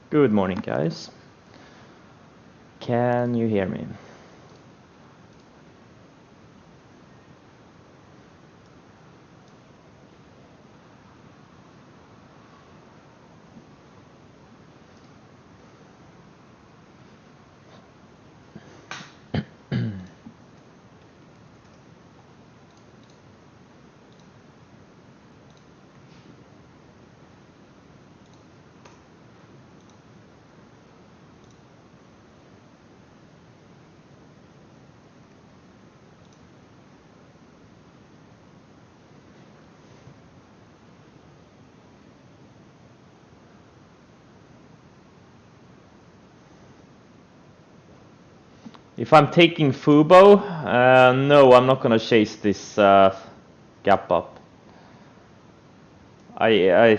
Good morning, guys. Can you hear me? If I'm taking Fubo, no, I'm not gonna chase this gap up. I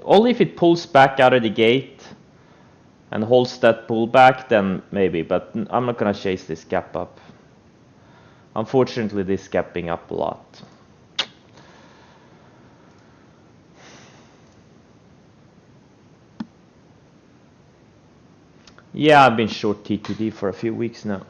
only if it pulls back out of the gate and holds that pullback, then maybe. But I'm not gonna chase this gap up. Unfortunately, this gapping up a lot. Yeah, I've been short TTD for a few weeks now.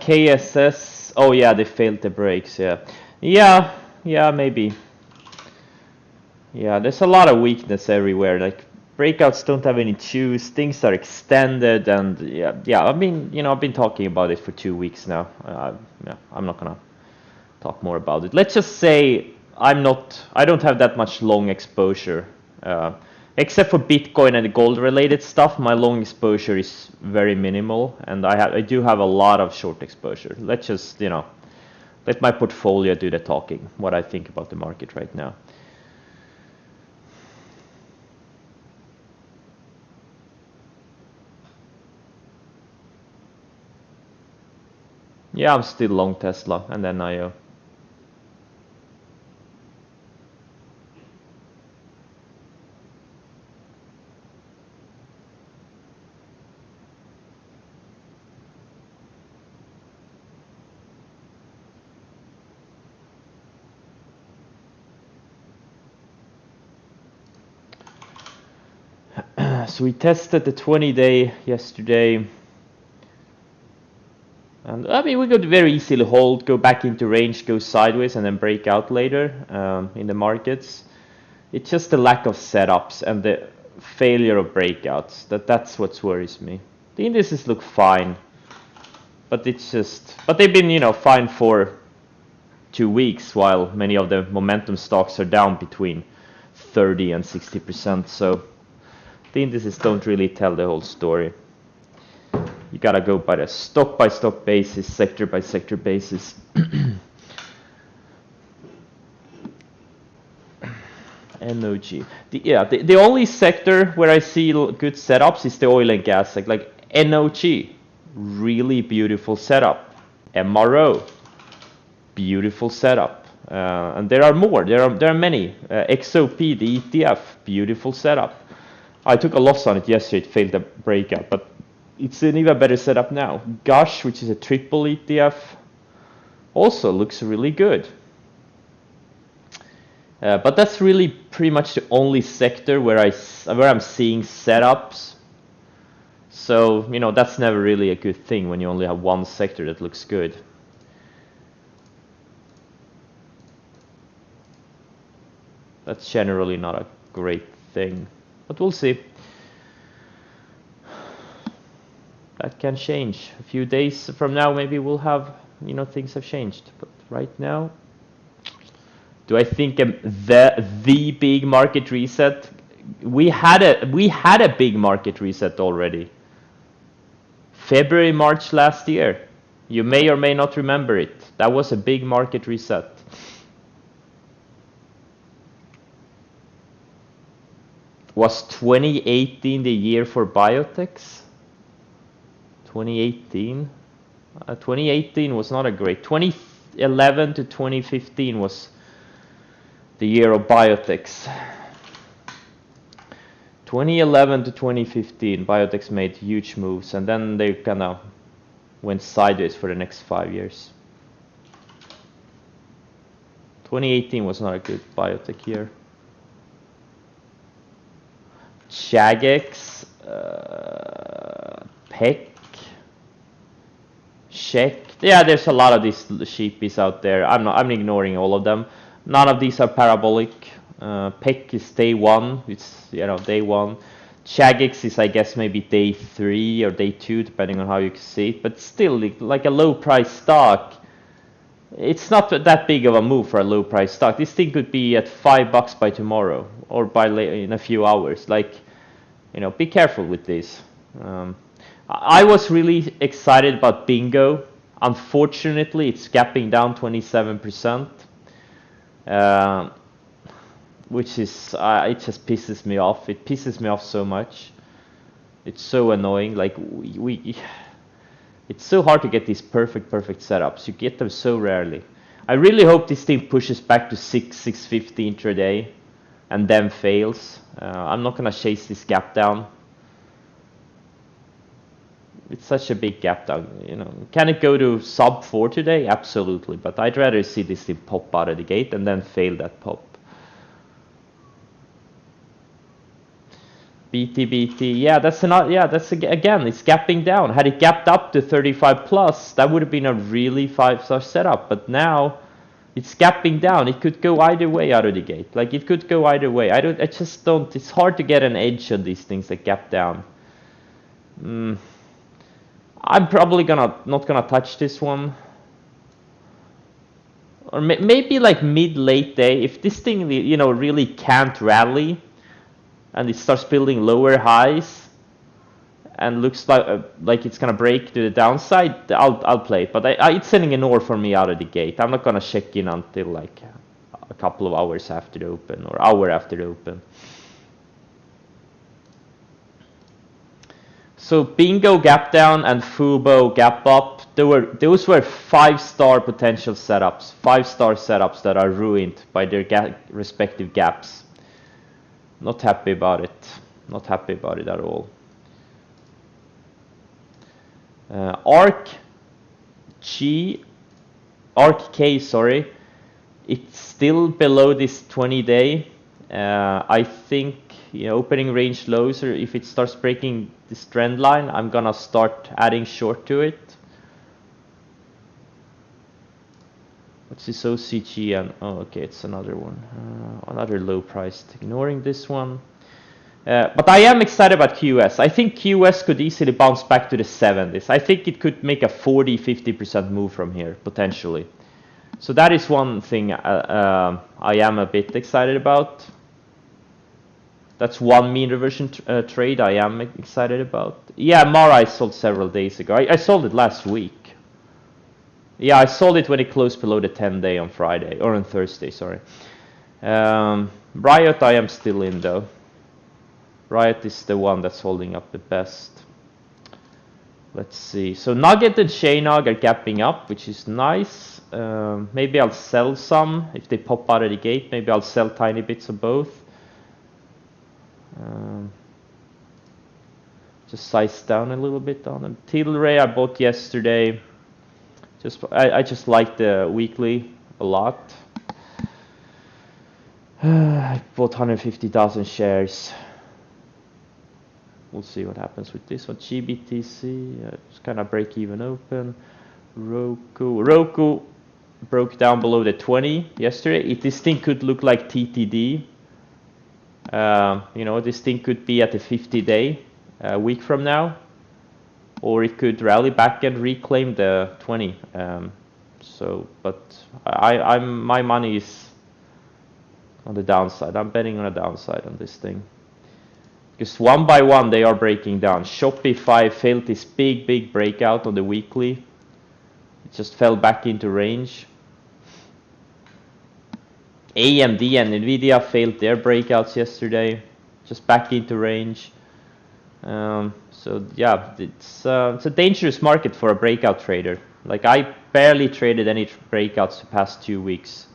KSS. Oh yeah, they failed the breaks. Yeah, maybe. Yeah, there's a lot of weakness everywhere. Like breakouts don't have any chews. Things are extended, and yeah. I've been talking about it for 2 weeks now. Yeah, I'm not gonna talk more about it. Let's just say I don't have that much long exposure. Except for Bitcoin and gold related stuff, my long exposure is very minimal, and I do have a lot of short exposure. Let's just, let my portfolio do the talking, what I think about the market right now. Yeah, I'm still long Tesla and then IO. So we tested the 20-day yesterday. And I mean, we could very easily hold, go back into range, go sideways, and then break out later in the markets. It's just the lack of setups and the failure of breakouts. That's what worries me. The indices look fine, but they've been fine for 2 weeks, while many of the momentum stocks are down between 30 and 60%. So the indices don't really tell the whole story. You gotta go by the stock by stock basis, sector by sector basis. NOG. The only sector where I see good setups is the oil and gas, like NOG, really beautiful setup. MRO, beautiful setup. And there are more. There are many. XOP, the ETF, beautiful setup. I took a loss on it yesterday. It failed the breakout, but it's an even better setup now. Gush, which is a triple ETF, also looks really good. But that's really pretty much the only sector where I'm seeing setups. So that's never really a good thing when you only have one sector that looks good. That's generally not a great thing, but we'll see. That can change. A few days from now, maybe we'll have things have changed. But right now, do I think the big market reset? We had a big market reset already. February, March last year. You may or may not remember it. That was a big market reset. Was 2018 the year for biotechs? 2018? 2018 was not a great. 2011 to 2015 was the year of biotechs. 2011 to 2015, biotechs made huge moves, and then they kind of went sideways for the next 5 years. 2018 was not a good biotech year. Jagex, Peck, Sheck. Yeah, there's a lot of these sheepies out there. I'm ignoring all of them. None of these are parabolic. Peck is day one. It's day one. Jagex is, I guess, maybe day 3 or day 2, depending on how you see it. But still, like a low price stock, it's not that big of a move for a low price stock. This thing could be at $5 by tomorrow or in a few hours. Be careful with this. I was really excited about Bingo. Unfortunately, it's gapping down 27%, which is it just pisses me off. It pisses me off so much. It's so annoying. Like it's so hard to get these perfect setups. You get them so rarely. I really hope this thing pushes back to 650 intraday and then fails. I'm not gonna chase this gap down. It's such a big gap down, Can it go to sub 4 today? Absolutely, but I'd rather see this thing pop out of the gate and then fail that pop. BTBT, again, it's gapping down. Had it gapped up to 35 plus, that would have been a really 5-star setup, but now it's gapping down. It could go either way out of the gate. It could go either way. I just don't, it's hard to get an edge on these things that gap down. I'm probably not gonna touch this one. Or maybe like mid-late day, if this thing, really can't rally, and it starts building lower highs and looks like it's gonna break to the downside, I'll play it. But it's sending an or for me out of the gate. I'm not gonna check in until like a couple of hours after the open or hour after the open. So Bingo gap down and Fubo gap up. Those were 5-star potential setups, 5-star setups that are ruined by their respective gaps. Not happy about it. Not happy about it at all. ARK K, sorry. It's still below this 20-day. I think opening range lows, or if it starts breaking this trend line, I'm gonna start adding short to it. What's this OCG? And okay, it's another one, another low priced. Ignoring this one, but I am excited about QS. I think QS could easily bounce back to the 70s. I think it could make a 40-50% move from here potentially. So that is one thing I am a bit excited about. That's one mean reversion trade I am excited about. Yeah, Mara I sold several days ago. I sold it last week. Yeah, I sold it when it closed below the 10-day on Friday, or on Thursday, sorry. Riot I am still in though. Riot is the one that's holding up the best. Let's see. So Nugget and Shaynog are gapping up, which is nice. Maybe I'll sell some if they pop out of the gate. Maybe I'll sell tiny bits of both. Just size down a little bit on them. Tilray I bought yesterday. I just like the weekly a lot. I bought 150,000 shares. We'll see what happens with this one. GBTC, it's kind of break even open. Roku broke down below the 20 yesterday. This thing could look like TTD. This thing could be at the 50-day a week from now, or it could rally back and reclaim the 20. But my money is on the downside. I'm betting on the downside on this thing. Because one by one they are breaking down. Shopify failed this big breakout on the weekly. It just fell back into range. AMD and Nvidia failed their breakouts yesterday. just back into range. So yeah, it's a dangerous market for a breakout trader. Like I barely traded any breakouts the past 2 weeks.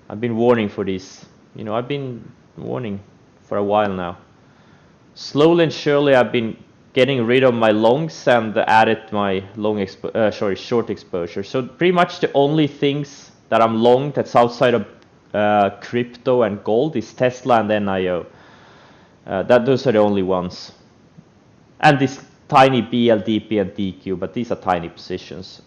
I've been warning for this. You know, I've been warning for a while now. Slowly and surely, I've been getting rid of my longs and added my short exposure. So pretty much the only things that I'm long that's outside of crypto and gold is Tesla and NIO. Those are the only ones. And this tiny BLDP and DQ, but these are tiny positions.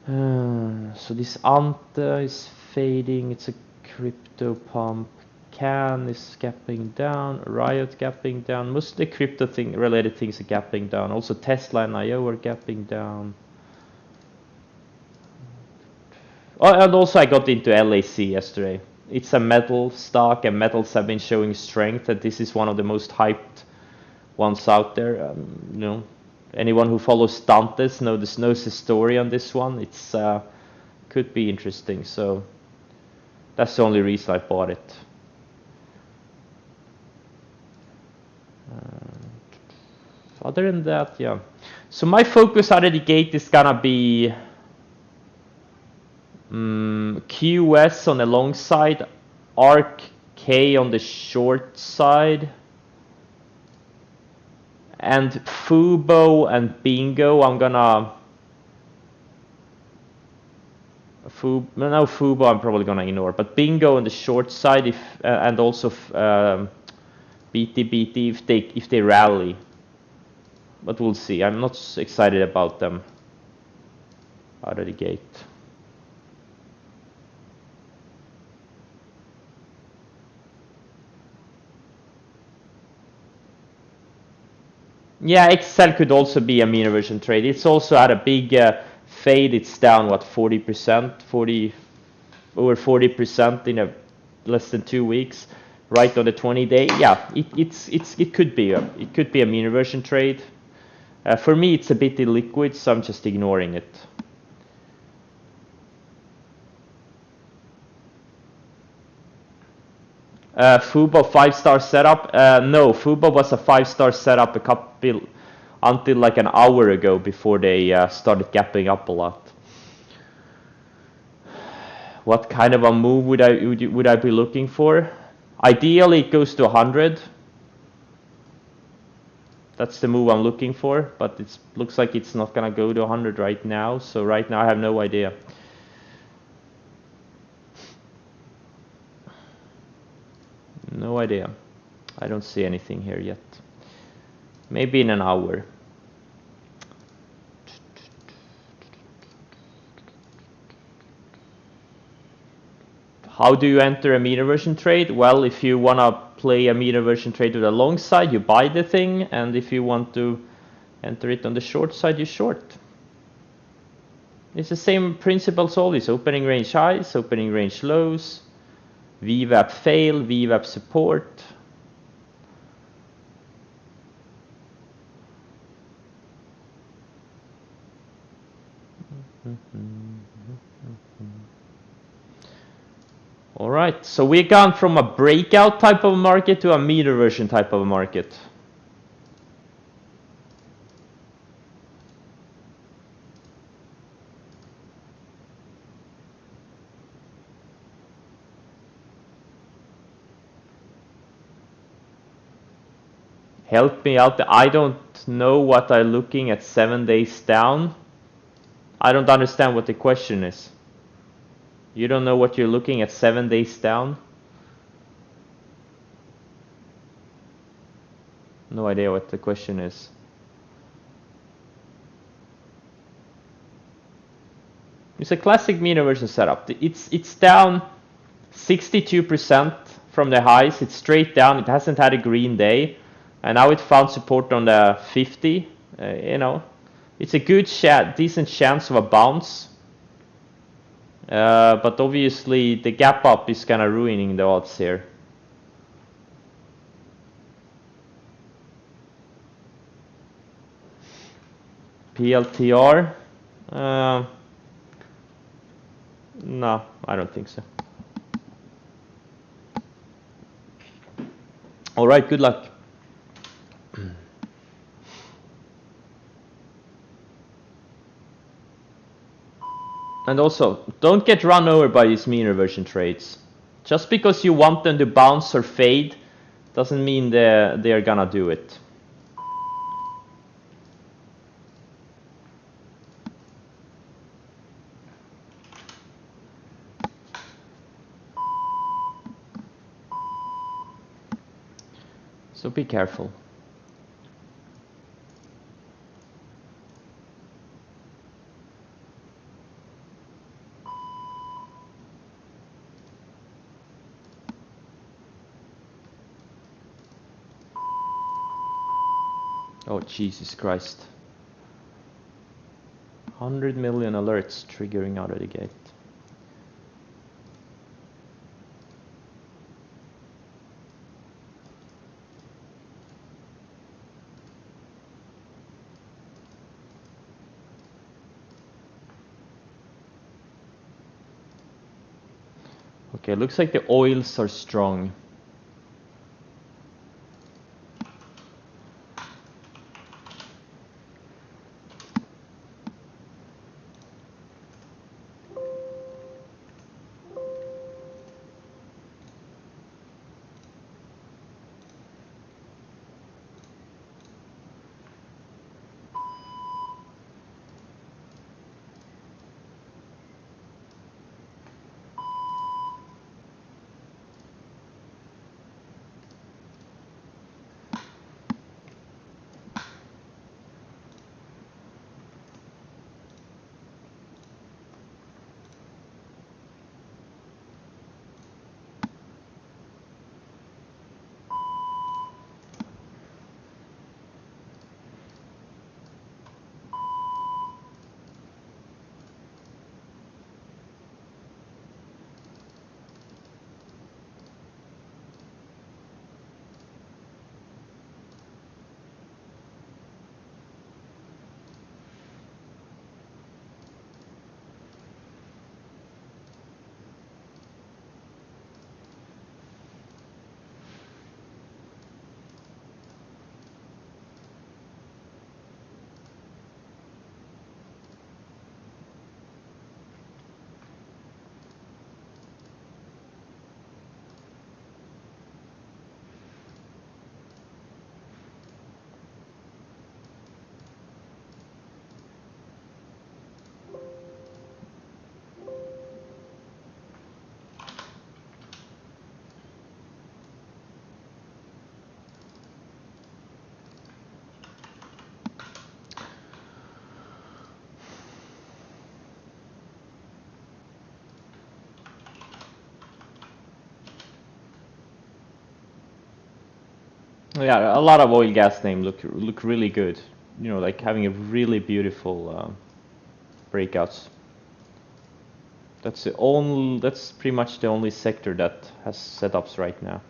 So this Anta is fading. It's a crypto pump. Can is gapping down. Riot gapping down. Most of the crypto related things are gapping down. Also Tesla and IO are gapping down. Oh, and also I got into LAC yesterday. It's a metal stock, and metals have been showing strength, and this is one of the most hyped ones out there. You know, anyone who follows Dantes knows the story on this one. It's could be interesting. So that's the only reason I bought it. Other than that, yeah. So my focus out of the gate is gonna be QS on the long side, ARK K on the short side, and Fubo and Bingo. I'm gonna Fubo I'm probably gonna ignore, but Bingo on the short side, if and also BT if they rally. But we'll see. I'm not excited about them out of the gate. Yeah, Excel could also be a mean reversion trade. It's also had a big fade. It's down what 40%, over 40% in less than 2 weeks, right on the 20-day. Yeah, it could be a mean reversion trade. For me, it's a bit illiquid, so I'm just ignoring it. Fubo 5-star setup. No, Fubo was a 5-star setup until like an hour ago before they started gapping up a lot. What kind of a move would I be looking for? Ideally, it goes to 100. That's the move I'm looking for, but it looks like it's not gonna go to 100 right now. So right now I have no idea. No idea. I don't see anything here yet. Maybe in an hour. How do you enter a mean reversion trade? Well, if you want to play a mean reversion trade to the long side, you buy the thing, and if you want to enter it on the short side, you short. It's the same principles always. Opening range highs, opening range lows, VWAP fail, VWAP support. All right, so we've gone from a breakout type of market to a mean reversion type of market. Help me out. I don't know what I'm looking at 7 days down. I don't understand what the question is. You don't know what you're looking at 7 days down? No idea what the question is. It's a classic mean reversion setup. It's down 62% from the highs. It's straight down. It hasn't had a green day, and now it found support on the 50. You know, it's a good decent chance of a bounce. But obviously the gap up is kind of ruining the odds here. PLTR? No, I don't think so. All right, good luck. And also, don't get run over by these mean reversion trades. Just because you want them to bounce or fade doesn't mean they're gonna do it. So be careful. Oh, Jesus Christ. 100 million alerts triggering out of the gate. Okay, looks like the oils are strong. Yeah, a lot of oil gas names look really good. You know, like having a really beautiful breakouts. That's pretty much the only sector that has setups right now.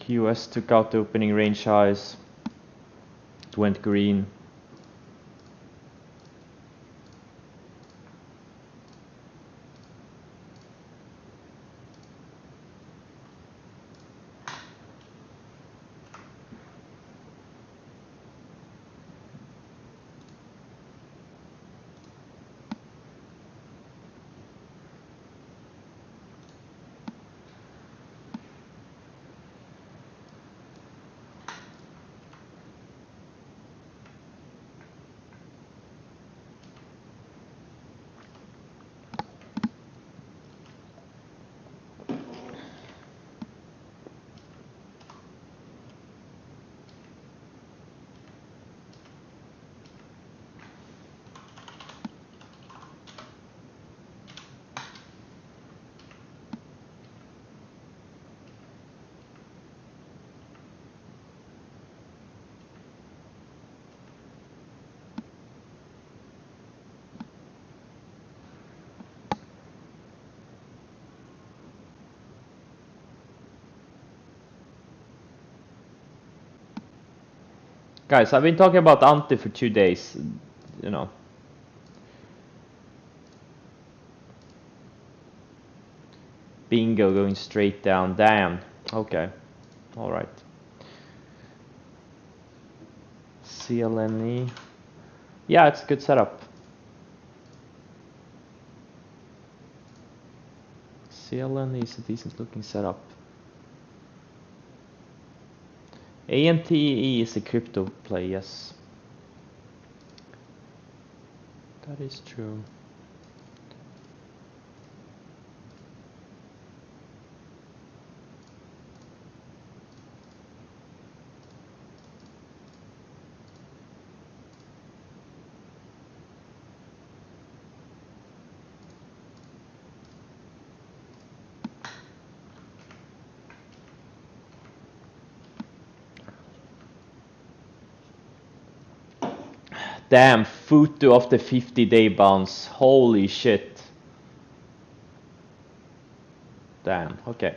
QS took out the opening range highs. It went green. Guys, I've been talking about Ante for 2 days, you know. Bingo going straight down, damn. Okay, alright. CLNE. Yeah, it's a good setup. CLNE is a decent looking setup. ANTE is a crypto play, yes. That is true. Damn, Futu of the 50-day bounce. Holy shit. Damn, okay.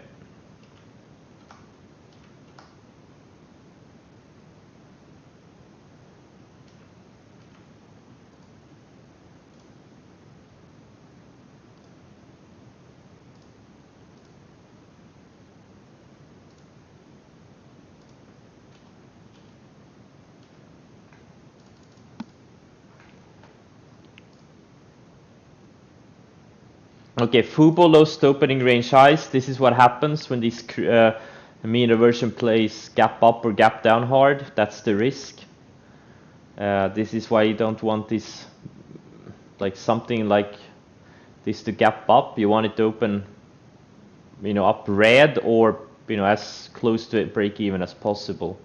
Okay, Fubo lost opening range highs. This is what happens when these mean reversion plays gap up or gap down hard. That's the risk. This is why you don't want this, like something like this to gap up. You want it to open, you know, up red or, you know, as close to break even as possible.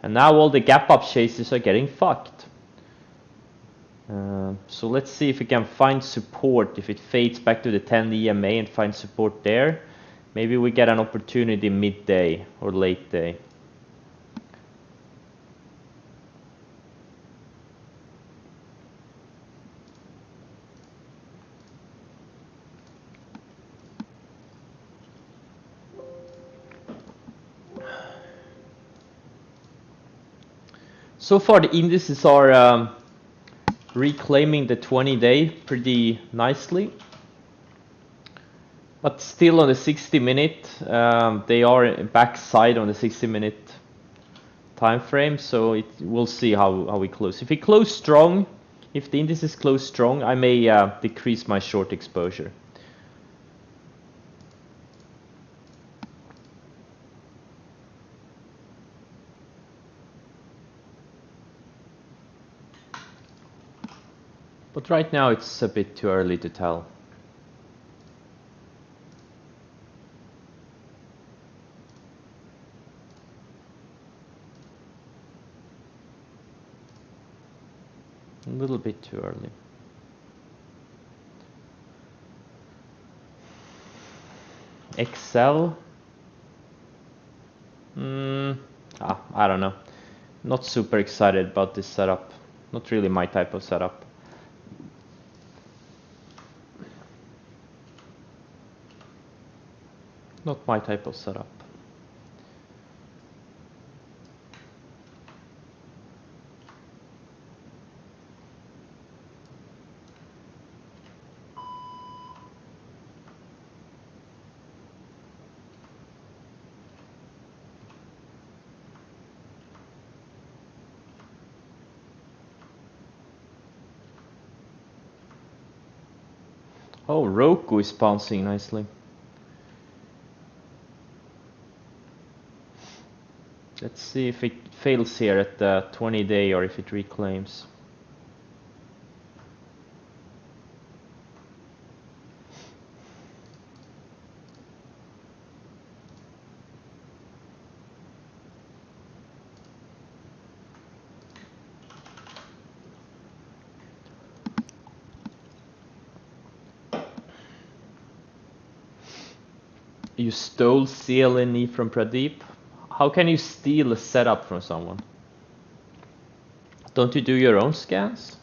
And now all the gap up chases are getting fucked. So let's see if we can find support. If it fades back to the 10 EMA and find support there, maybe we get an opportunity midday or late day. So far the indices are reclaiming the 20-day pretty nicely, but still on the 60-minute they are backside on the 60-minute time frame, so we'll see how we close. If we close strong, if the indices close strong, I may decrease my short exposure. But right now it's a bit too early to tell. A little bit too early. Excel? I don't know. Not super excited about this setup. Not really my type of setup. Not my type of setup. Oh, Roku is bouncing nicely. Let's see if it fails here at the 20-day or if it reclaims. You stole CLNE from Pradeep? How can you steal a setup from someone? Don't you do your own scans?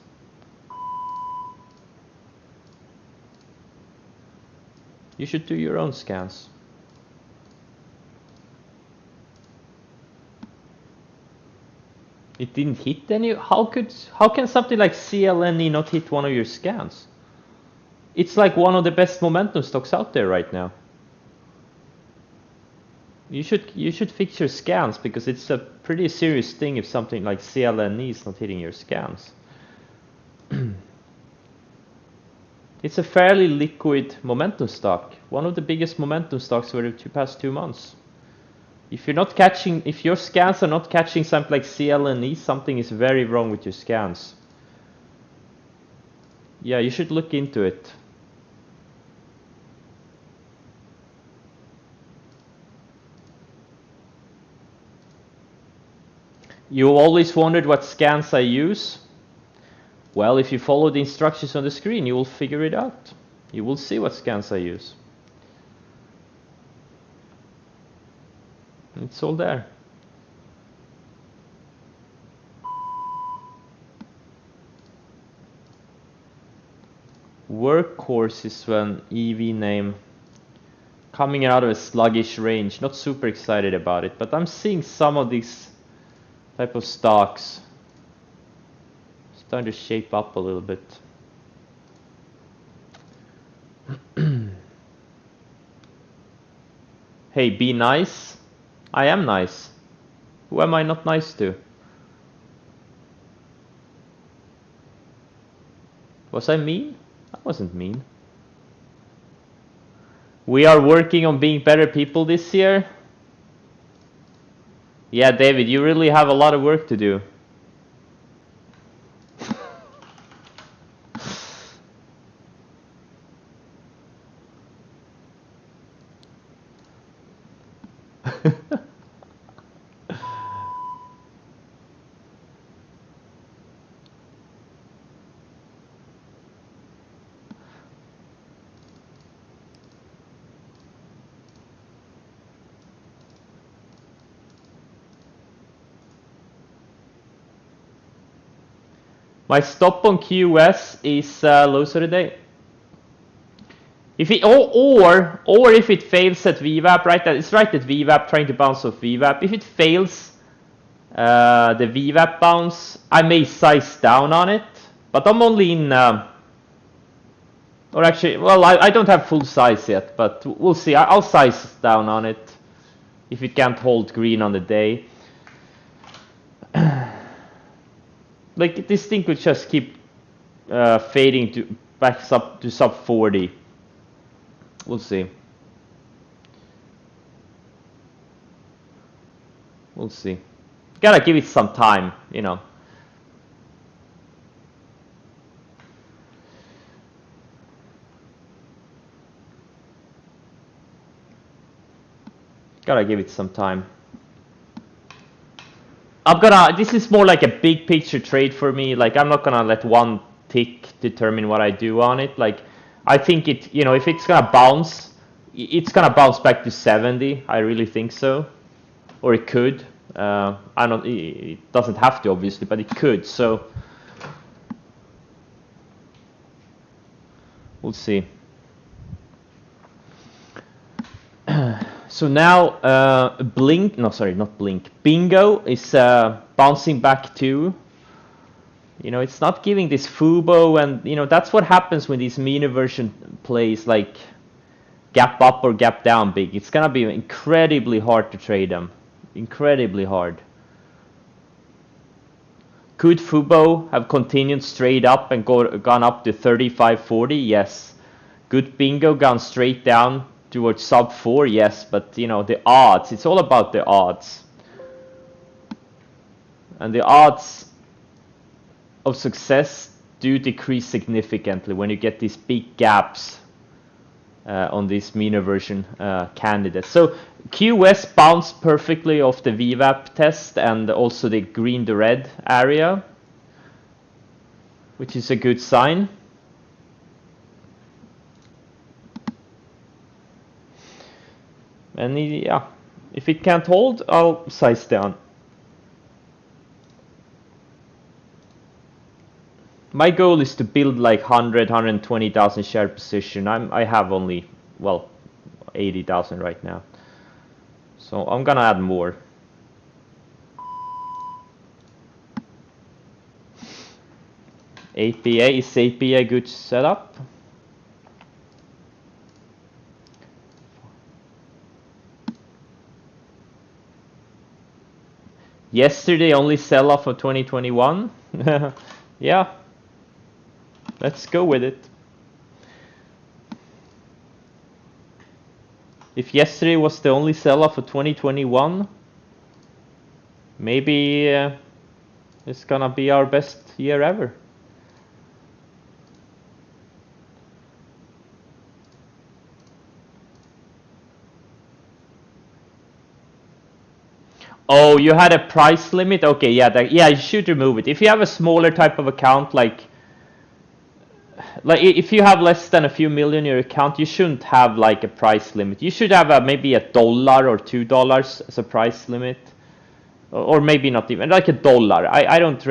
You should do your own scans. It didn't hit any. How can something like CLNE not hit one of your scans? It's like one of the best momentum stocks out there right now. You should fix your scans, because it's a pretty serious thing if something like CLNE is not hitting your scans. It's a fairly liquid momentum stock, one of the biggest momentum stocks over the past 2 months. If your scans are not catching something like CLNE, something is very wrong with your scans. Yeah, you should look into it. You always wondered what scans I use? Well, if you follow the instructions on the screen, you will figure it out. You will see what scans I use. It's all there. Workhorse is an EV name coming out of a sluggish range. Not super excited about it, but I'm seeing some of these type of stocks starting to shape up a little bit. Hey, be nice. I am nice. Who am I not nice to? Was I mean? I wasn't mean. We are working on being better people this year. Yeah, David, you really have a lot of work to do. My stop on QS is lows of the day. If it or if it fails at VWAP, right? It's right at VWAP, trying to bounce off VWAP. If it fails the VWAP bounce, I may size down on it, but I'm only in. Or actually, well, I don't have full size yet, but we'll see. I'll size down on it if it can't hold green on the day. Like, this thing could just keep fading to back up to sub 40. We'll see. We'll see. Gotta give it some time, you know. Gotta give it some time. This is more like a big picture trade for me. Like, I'm not gonna let one tick determine what I do on it. Like, I think it, you know, if it's gonna bounce, it's gonna bounce back to 70. I really think so. Or it could. It doesn't have to, obviously, but it could. So we'll see. So now Blink, no, sorry, not Blink. Bingo is bouncing back too. You know, it's not giving this Fubo, and you know that's what happens when these mean inversion plays like gap up or gap down big. It's gonna be incredibly hard to trade them. Incredibly hard. Could Fubo have continued straight up and gone up to 35.40? Yes. Could Bingo gone straight down towards sub 4? Yes, but you know, the odds, it's all about the odds. And the odds of success do decrease significantly when you get these big gaps on these mean reversion candidates. So QS bounced perfectly off the VWAP test and also the green to red area, which is a good sign. And yeah, if it can't hold, I'll size down. My goal is to build like 120,000 share position. I have only, well, 80,000 right now. So I'm gonna add more. APA, is APA a good setup? Yesterday only sell off of 2021. Yeah, let's go with it. If yesterday was the only sell off of 2021, maybe it's gonna be our best year ever. Oh, you had a price limit? Okay, yeah, yeah, you should remove it. If you have a smaller type of account, like if you have less than a few million in your account, you shouldn't have like a price limit. You should have maybe $1 or $2 as a price limit, or maybe not even like $1. I don't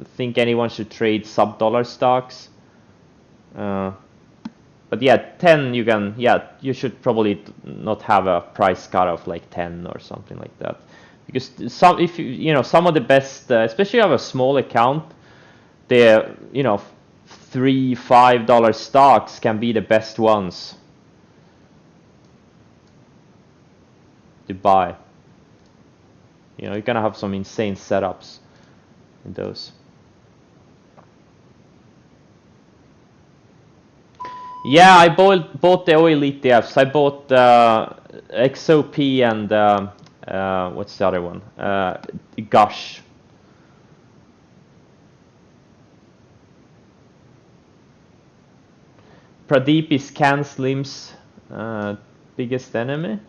think anyone should trade sub-dollar stocks. But yeah, 10 you can, yeah, you should probably not have a price cutoff like 10 or something like that. Because some, if you know, some of the best, especially if you have a small account, the, you know, $3-5 stocks can be the best ones to buy. You know, you're gonna have some insane setups in those. Yeah, I bought the oil ETFs. I bought XOP and what's the other one? Gush. Pradeep is CanSlim's biggest enemy.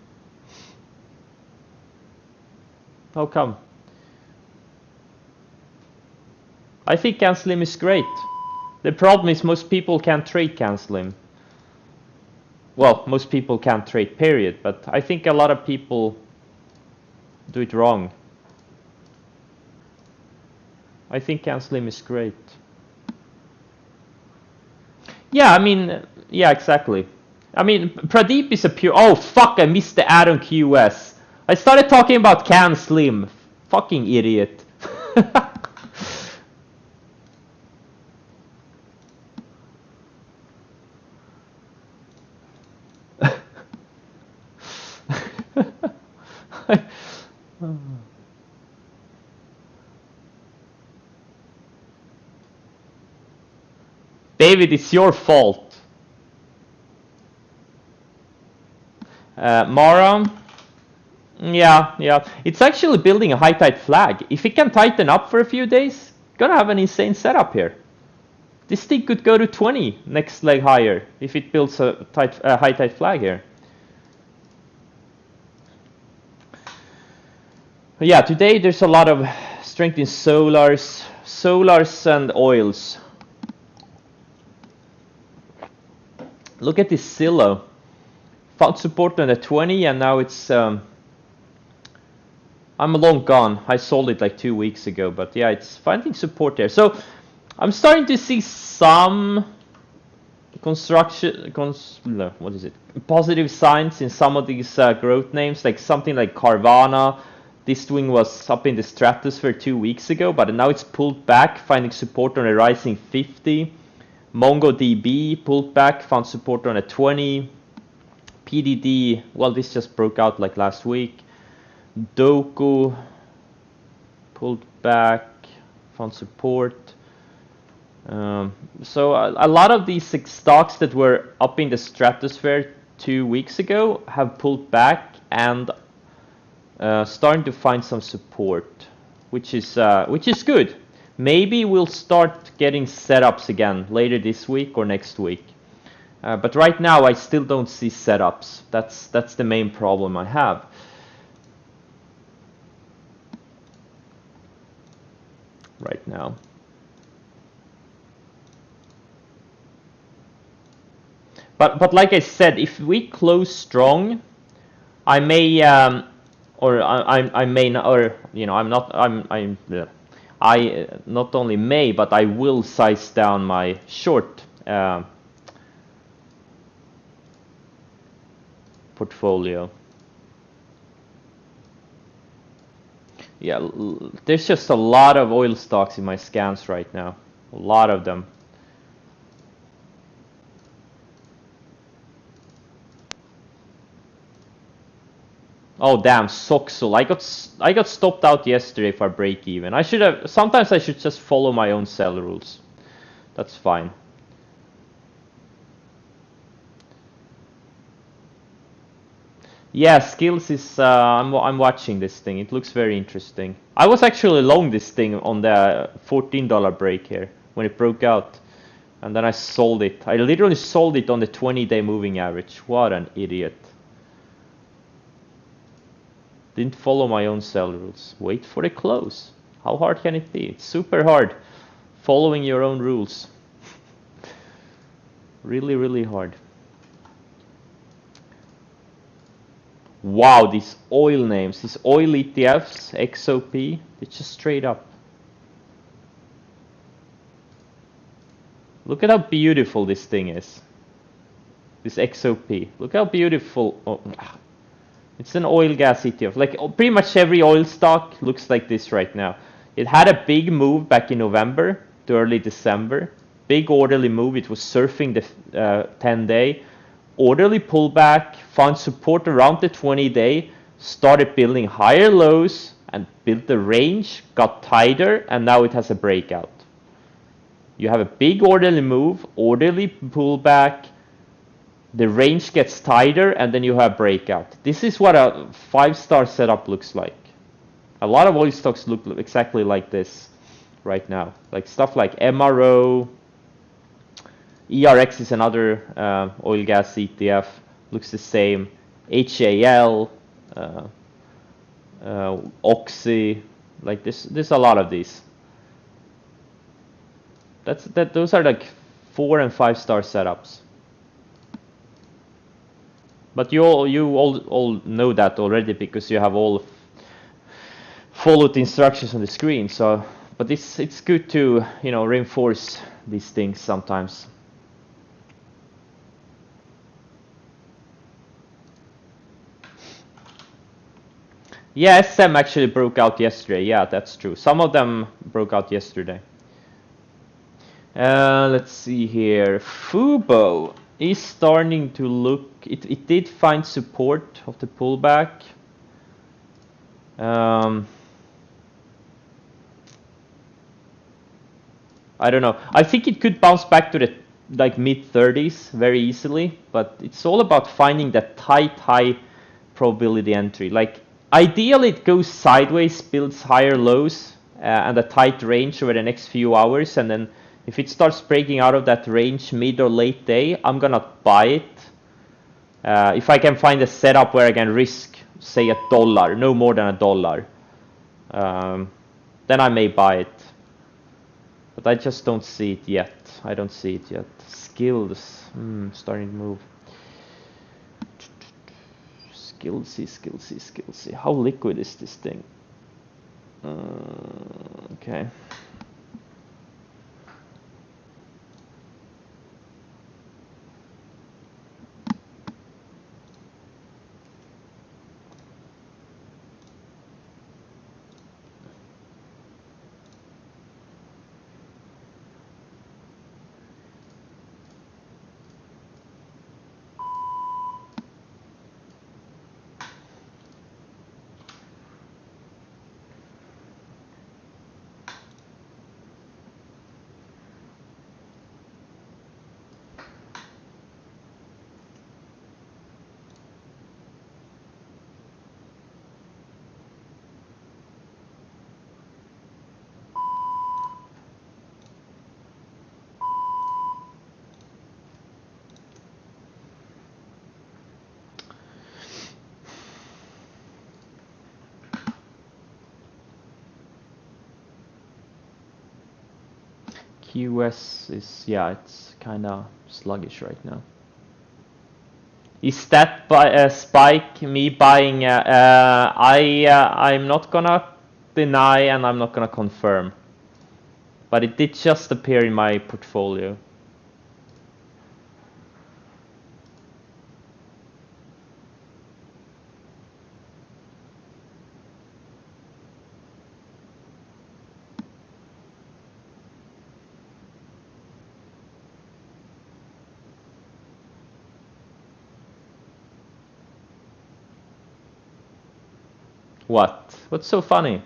How come? I think CanSlim is great. The problem is most people can't trade CanSlim. Well, most people can't trade, period. But I think a lot of people do it wrong. I think CanSlim is great. Yeah, I mean, yeah, exactly. I mean, Pradeep is a pure... Oh, fuck, I missed the ad on QS. I started talking about CanSlim. Fucking idiot. David, it's your fault. Mara, yeah. It's actually building a high tide flag. If it can tighten up for a few days, gonna have an insane setup here. This thing could go to 20 next leg higher if it builds a high tide flag here. But yeah, today there's a lot of strength in solars and oils. Look at this Zillow. Found support on the 20 and now it's I'm long gone. I sold it like 2 weeks ago, but yeah, it's finding support there. So I'm starting to see some positive signs in some of these growth names, like something like Carvana. This swing was up in the stratosphere 2 weeks ago, but now it's pulled back, finding support on a rising 50. MongoDB pulled back, found support on a 20. PDD, well, this just broke out like last week. Doku pulled back, found support. So a lot of these stocks that were up in the stratosphere 2 weeks ago have pulled back and starting to find some support, which is good. Maybe we'll start getting setups again later this week or next week. But right now I still don't see setups. That's the main problem I have. Right now. But like I said, if we close strong, I may or I may not, or you know, I not only may, but I will size down my short portfolio. Yeah, there's just a lot of oil stocks in my scans right now. A lot of them. Oh damn, Soxul. I got stopped out yesterday for break even. I should have. Sometimes I should just follow my own sell rules. That's fine. Yeah, skills is. I'm watching this thing. It looks very interesting. I was actually long this thing on the $14 break here when it broke out, and then I sold it. I literally sold it on the 20-day moving average. What an idiot! Didn't follow my own sell rules. Wait for the close. How hard can it be? It's super hard. Following your own rules. Really, really hard. Wow, these oil names, these oil ETFs, XOP, it's just straight up. Look at how beautiful this thing is. This XOP. Look how beautiful. Oh, it's an oil gas ETF. Like pretty much every oil stock looks like this right now. It had a big move back in November to early December. Big orderly move. It was surfing the 10-day. Orderly pullback, found support around the 20-day, started building higher lows and built the range, got tighter, and now it has a breakout. You have a big orderly move, orderly pullback, the range gets tighter, and then you have breakout. This is what a 5-star setup looks like. A lot of oil stocks look exactly like this right now. Like stuff like MRO, ERX is another oil gas ETF, looks the same. HAL, Oxy, like this. There's a lot of these. Those are like 4 and 5-star setups. But you all know that already because you have all followed the instructions on the screen. So, but it's good to reinforce these things sometimes. Yeah, SM actually broke out yesterday. Yeah, that's true. Some of them broke out yesterday. Let's see here. Fubo is starting to look. It did find support of the pullback. I don't know. I think it could bounce back to the like mid 30s very easily, but it's all about finding that tight high probability entry. Like ideally it goes sideways, builds higher lows and a tight range over the next few hours, and then if it starts breaking out of that range mid or late day, I'm gonna buy it. If I can find a setup where I can risk say $1, no more than $1, then I may buy it. But I just don't see it yet. I don't see it yet. Skills, starting to move. Skillsy. How liquid is this thing? Okay. QS is, yeah, it's kind of sluggish right now. Is that spike me buying? I'm not gonna deny and I'm not gonna confirm, but it did just appear in my portfolio. What? What's so funny?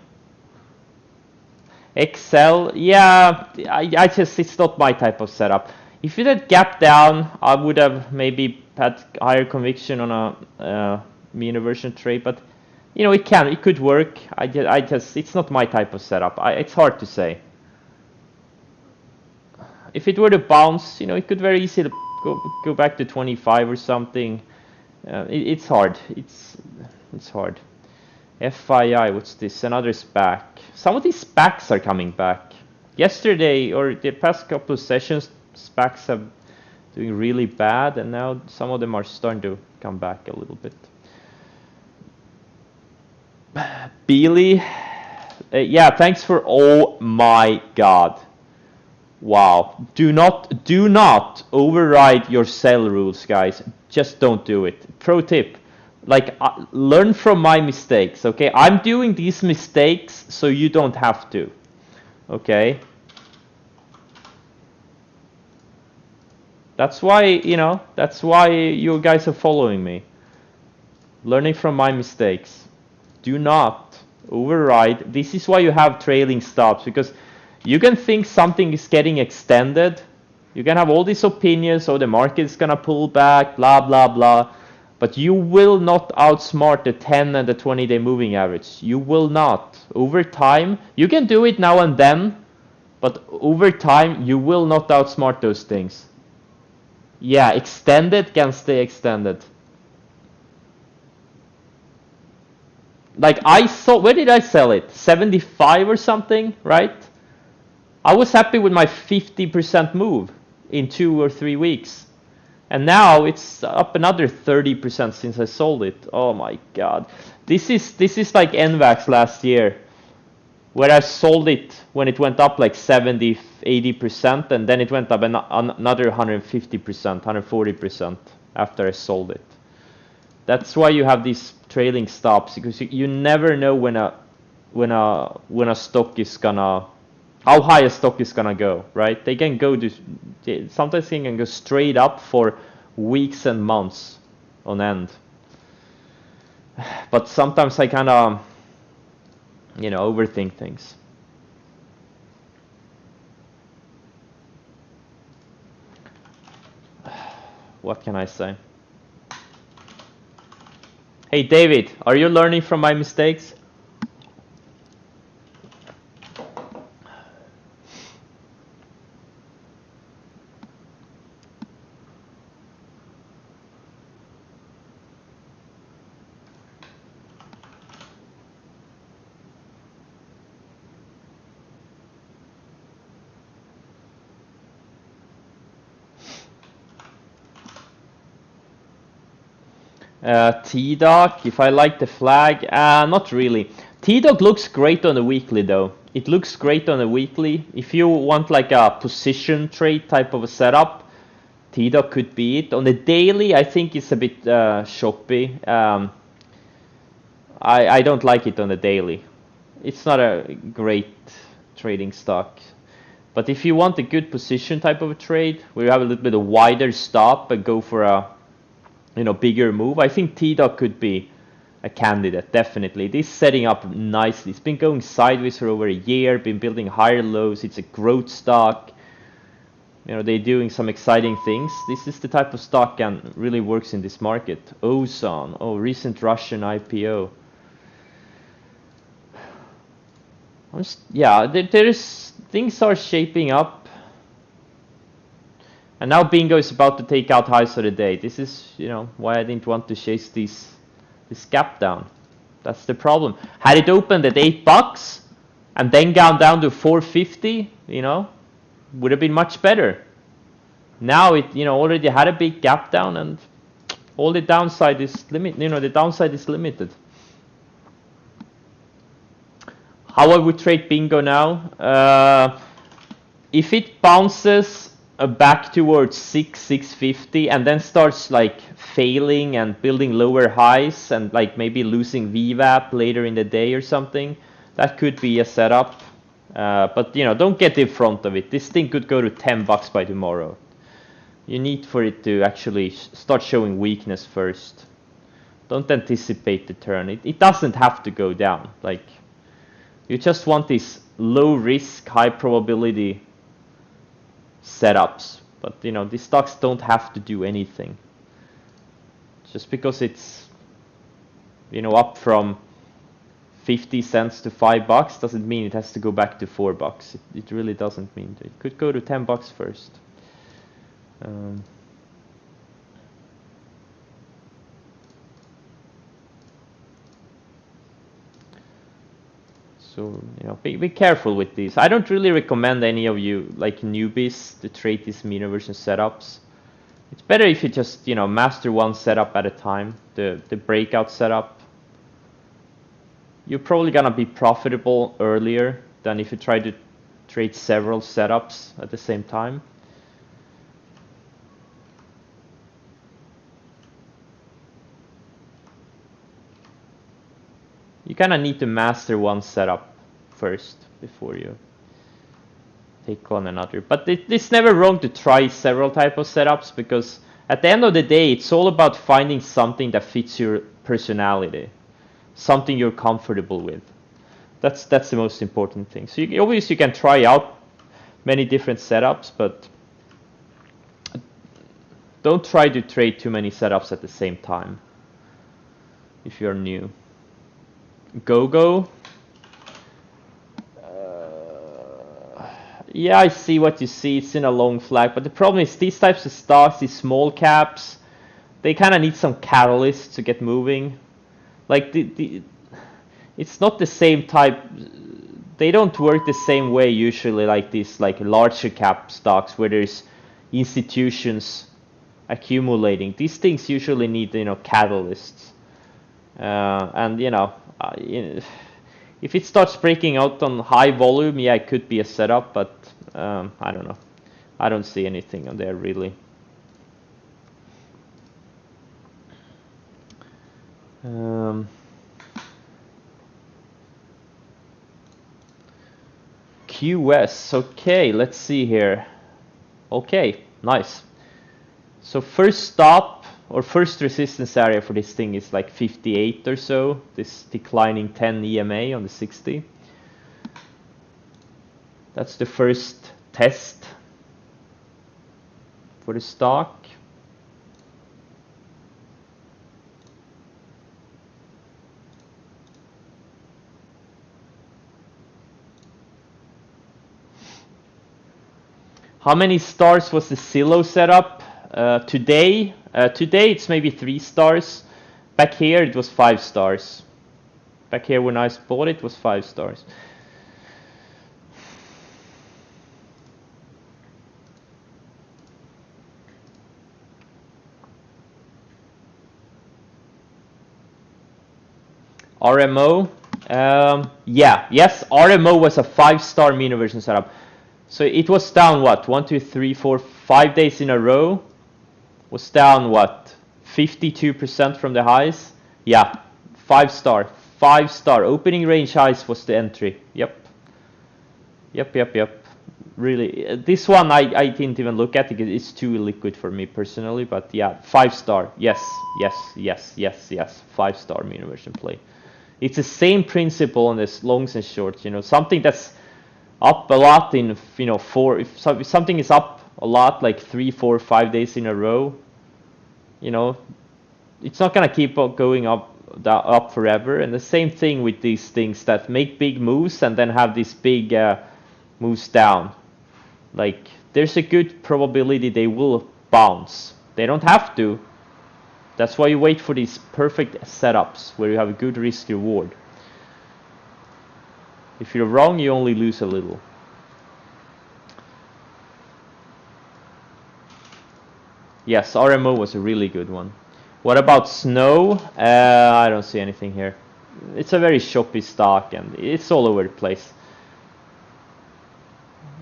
Excel, yeah, I just, it's not my type of setup. If it had gapped down, I would have maybe had higher conviction on a mean reversion trade, but you know, it could work. I just, it's not my type of setup. It's hard to say. If it were to bounce, you know, it could very easily go back to 25 or something. It's hard. It's hard. FII, what's this? Another SPAC. Some of these SPACs are coming back. Yesterday or the past couple of sessions, SPACs have doing really bad, and now some of them are starting to come back a little bit. Beely, yeah, thanks for. Oh my God! Wow! Do not override your sell rules, guys. Just don't do it. Pro tip. Like, learn from my mistakes, okay? I'm doing these mistakes so you don't have to, okay? That's why, you know, that's why you guys are following me. Learning from my mistakes. Do not override. This is why you have trailing stops, because you can think something is getting extended. You can have all these opinions, oh, the market is gonna pull back, blah, blah, blah. But you will not outsmart the 10 and the 20-day moving average. You will not. Over time, you can do it now and then, but over time, you will not outsmart those things. Yeah, extended can stay extended. Like I saw, where did I sell it? 75 or something, right? I was happy with my 50% move in 2 or 3 weeks. And now it's up another 30% since I sold it. Oh my God. This is like NVAX last year, where I sold it when it went up like 70, 80%, and then it went up another 150%, 140% after I sold it. That's why you have these trailing stops, because you never know when a stock is gonna, how high a stock is gonna go, right? They can go to, sometimes they can go straight up for weeks and months on end. But sometimes I kind of, you know, overthink things. What can I say? Hey David, are you learning from my mistakes? TDOC, if I like the flag, not really. TDOC looks great on a weekly though. It looks great on a weekly. If you want like a position trade type of a setup, TDOC could be it. On the daily, I think it's a bit choppy. I don't like it on the daily. It's not a great trading stock. But if you want a good position type of a trade, where you have a little bit of wider stop and go for a, you know, bigger move, I think TDOC could be a candidate, definitely. It is setting up nicely. It's been going sideways for over a year, been building higher lows. It's a growth stock. You know, they're doing some exciting things. This is the type of stock and really works in this market. Ozon, oh, recent Russian IPO. Yeah, there's things are shaping up. And now Bingo is about to take out highs of the day. This is, you know, why I didn't want to chase this gap down. That's the problem. Had it opened at $8 and then gone down to 450, you know, would have been much better. Now it, you know, already had a big gap down, and all the downside is limited. You know, the downside is limited. How I would trade Bingo now? If it bounces back towards 650 and then starts like failing and building lower highs and like maybe losing VWAP later in the day or something, that could be a setup. But you know, don't get in front of it. This thing could go to $10 by tomorrow. You need for it to actually start showing weakness first. Don't anticipate the turn. It doesn't have to go down. Like, you just want these low risk, high probability setups. But you know, these stocks don't have to do anything. Just because it's, you know, up from 50 cents to $5 doesn't mean it has to go back to $4. It really doesn't mean. It could go to $10 first. So, you know, be careful with these. I don't really recommend any of you, like newbies, to trade these mean reversion setups. It's better if you just, you know, master one setup at a time, the breakout setup. You're probably gonna be profitable earlier than if you try to trade several setups at the same time. You kind of need to master one setup first before you take on another. But it's never wrong to try several type of setups, because at the end of the day, it's all about finding something that fits your personality, something you're comfortable with. That's the most important thing. So obviously you can try out many different setups, but don't try to trade too many setups at the same time if you're new. GoGo. Yeah, I see what you see. It's in a long flag, but the problem is these types of stocks, these small caps, they kind of need some catalyst to get moving. Like it's not the same type. They don't work the same way usually, like these like larger cap stocks where there's institutions accumulating. These things usually need, you know, catalysts, and you know, if it starts breaking out on high volume, yeah, it could be a setup, but I don't know. I don't see anything on there really. QS, okay, let's see here. Okay, nice. So first stop or first resistance area for this thing is like 58 or so, this declining 10 EMA on the 60. That's the first test for the stock. How many stars was the Silo setup? Today it's maybe 3 stars. Back here it was 5 stars. Back here when I bought it was 5 stars. RMO, yes, RMO was a 5-star mean reversion setup. So it was down what, 1, 2, 3, 4, 5 days in a row. Was down what, 52% from the highs. Yeah, 5-star, 5-star opening range highs was the entry. Yep. Really, this one I didn't even look at because it's too liquid for me personally. But yeah, 5-star. Yes. 5-star mean reversion play. It's the same principle on this longs and shorts. You know, something that's up a lot in, you know, if something is up a lot, like 3, 4, 5 days in a row, you know, it's not gonna keep going up forever. And the same thing with these things that make big moves and then have these big moves down. Like, there's a good probability they will bounce. They don't have to. That's why you wait for these perfect setups where you have a good risk reward. If you're wrong, you only lose a little. Yes, RMO was a really good one. What about Snow? I don't see anything here. It's a very choppy stock and it's all over the place.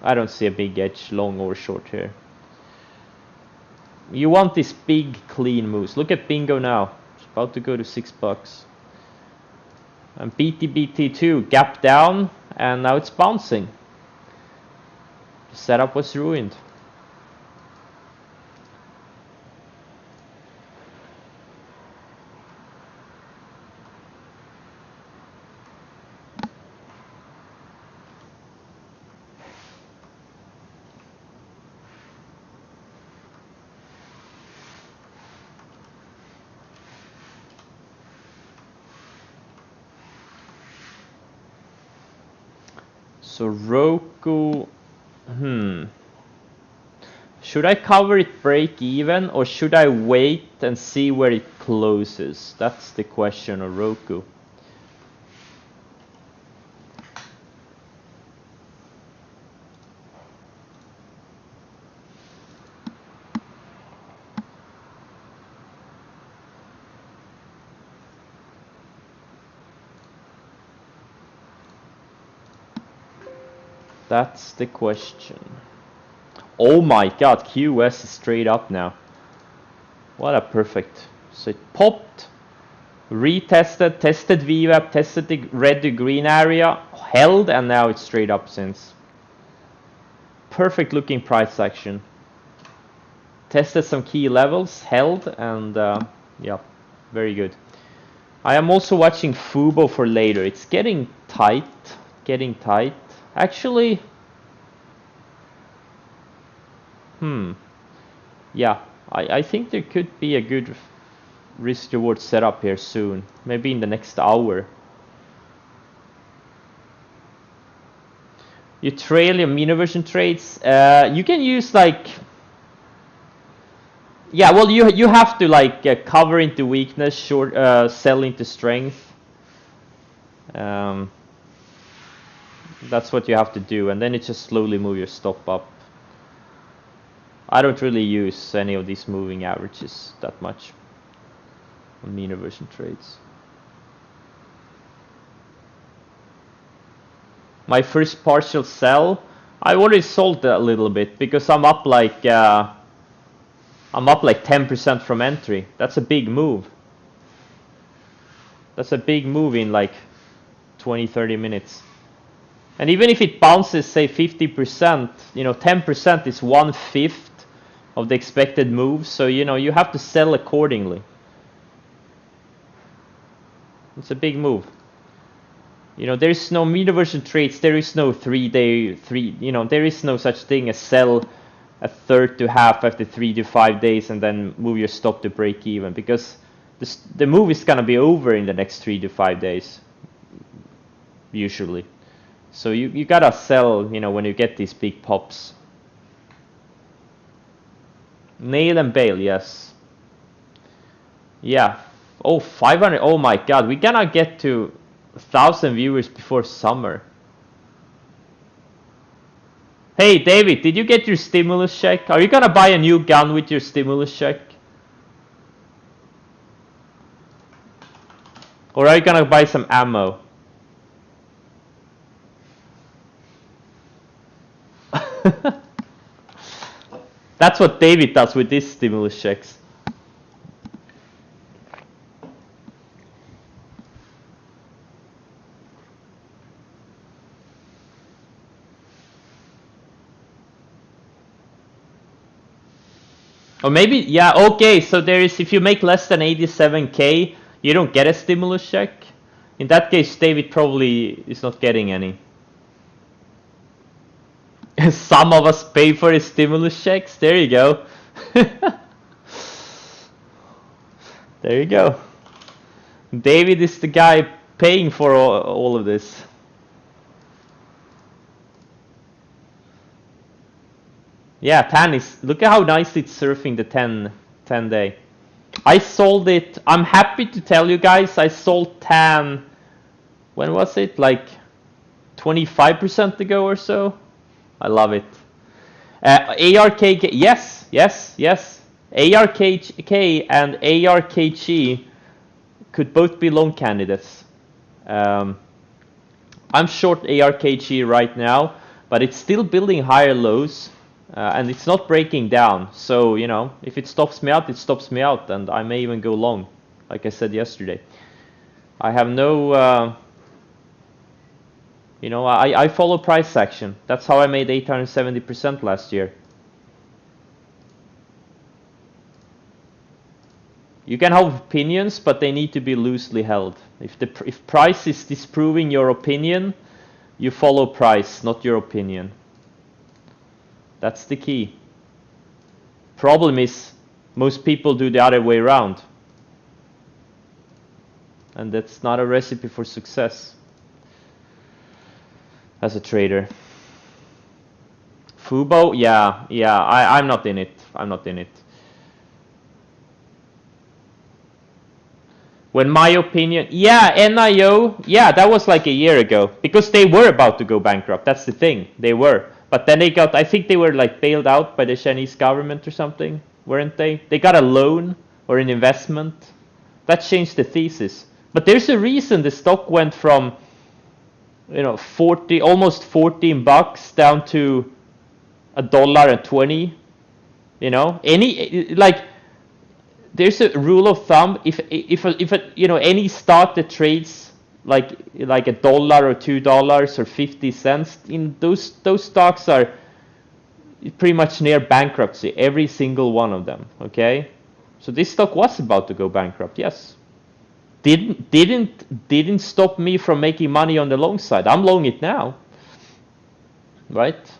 I don't see a big edge, long or short here. You want these big, clean moves. Look at Bingo now. It's about to go to $6. And BTBT2 gap down, and now it's bouncing. The setup was ruined. So Roku, should I cover it break even or should I wait and see where it closes? That's the question of Roku. That's the question. Oh my god, QS is straight up now. What a perfect. So it popped, retested, tested VWAP, tested the red to green area, held, and now it's straight up since. Perfect looking price action. Tested some key levels, held, and yeah, very good. I am also watching Fubo for later. It's getting tight, getting tight. Actually, yeah, I think there could be a good risk reward setup here soon, maybe in the next hour. You trail your mean reversion trades. You can use like, yeah, well you have to like cover into weakness, short sell into strength. That's what you have to do, and then it just slowly move your stop up. I don't really use any of these moving averages that much on mean reversion trades. My first partial sell, I already sold a little bit because I'm up like 10% from entry. That's a big move. That's a big move in like 20-30 minutes. And even if it bounces, say 50%, you know, 10% is 1/5 of the expected move. So, you know, you have to sell accordingly. It's a big move. You know, there is no mean reversion trades. There is no 3-day, you know, there is no such thing as sell a third to half after 3 to 5 days and then move your stop to break even, because the move is gonna be over in the next 3 to 5 days, usually. So you gotta sell, you know, when you get these big pops. Nail and bail, yes. Yeah. Oh, 500. Oh my god, we gonna get to 1,000 viewers before summer. Hey David, did you get your stimulus check? Are you gonna buy a new gun with your stimulus check? Or are you gonna buy some ammo? That's what David does with his stimulus checks. Or maybe, yeah, okay, so there is, if you make less than 87k, you don't get a stimulus check. In that case, David probably is not getting any. Some of us pay for his stimulus checks. There you go. There you go. David is the guy paying for all of this. Yeah, TAN is, look at how nicely it's surfing the 10 day. I sold it, I'm happy to tell you guys, I sold TAN, when was it? Like 25% ago or so? I love it. ARKK, yes. ARKK and ARKG could both be long candidates. I'm short ARKG right now, but it's still building higher lows, and it's not breaking down. So, you know, if it stops me out, it stops me out, and I may even go long, like I said yesterday. I have no... you know, I follow price action. That's how I made 870% last year. You can have opinions, but they need to be loosely held. If price is disproving your opinion, you follow price, not your opinion. That's the key. Problem is, most people do the other way around. And that's not a recipe for success. as a trader. Fubo, yeah, I'm not in it. I'm not in it. When my opinion, yeah, NIO, yeah, that was like a year ago because they were about to go bankrupt. That's the thing, they were. But then they got, I think they were like bailed out by the Chinese government or something, weren't they? They got a loan or an investment. That changed the thesis. But there's a reason the stock went from, 40, almost $14 down to $1.20. Any like there's a rule of thumb. If any stock that trades like $1 or $2 or 50 cents, in those stocks are pretty much near bankruptcy, every single one of them. Okay, so this stock was about to go bankrupt. Yes, didn't stop me from making money on the long side. I'm long it now, right?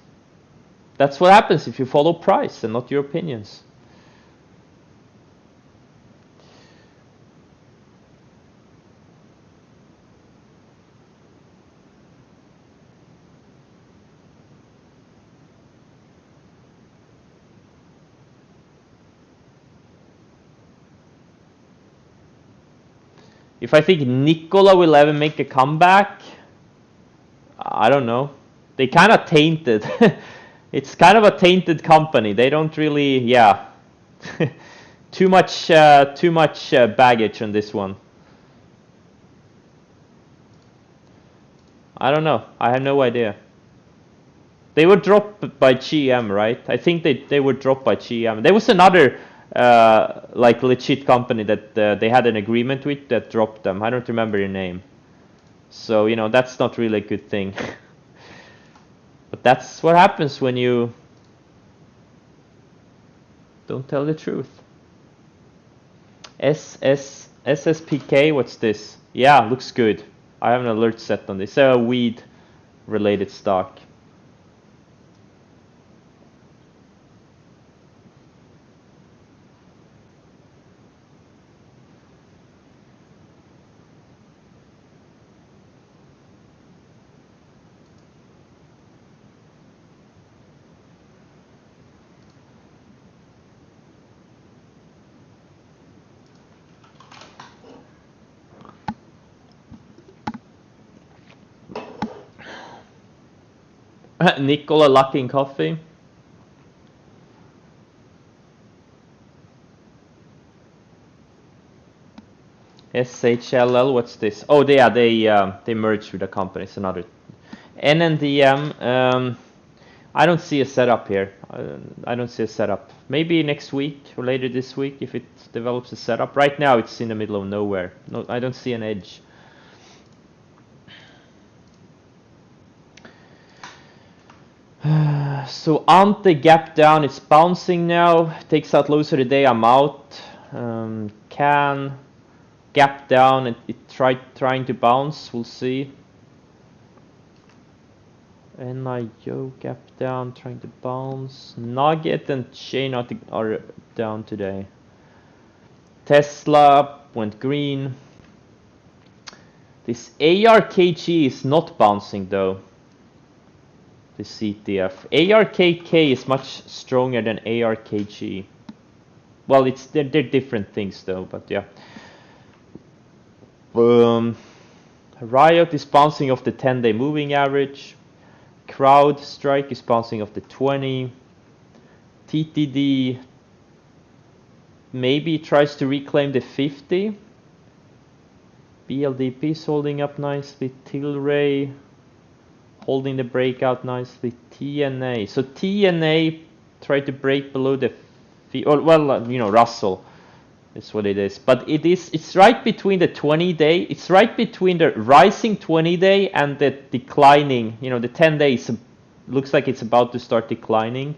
That's what happens if you follow price and not your opinions. If I think Nikola will ever make a comeback, I don't know. They kind of tainted. It's kind of a tainted company. They don't really, yeah. too much baggage on this one. I don't know. I have no idea. They were dropped by GM, right? I think they were dropped by GM. There was another like legit company that they had an agreement with that dropped them. I don't remember your name. So, that's not really a good thing. But that's what happens when you don't tell the truth. SSPK, what's this? Yeah, looks good. I have an alert set on this. It's a weed related stock. Nikola Luckin Coffee. SHLL, what's this? Oh, they merged with a company. It's another NNDM. I don't see a setup here. I don't see a setup. Maybe next week or later this week if it develops a setup. Right now it's in the middle of nowhere. No, I don't see an edge. So Ante gap down, it's bouncing now. Takes out lows of the day, I'm out. Can gap down and it trying to bounce, we'll see. NIO gap down, trying to bounce. Nugget and Chain are down today. Tesla went green. This ARKG is not bouncing though. The CTF. ARKK is much stronger than ARKG. Well, they're different things though, but yeah. Riot is bouncing off the 10-day moving average. CrowdStrike is bouncing off the 20. TTD maybe tries to reclaim the 50. BLDP is holding up nicely. Tilray holding the breakout nicely. TNA. So TNA tried to break below the Russell is what it is. But it's right between the 20-day. It's right between the rising 20-day and the declining. The 10 days looks like it's about to start declining.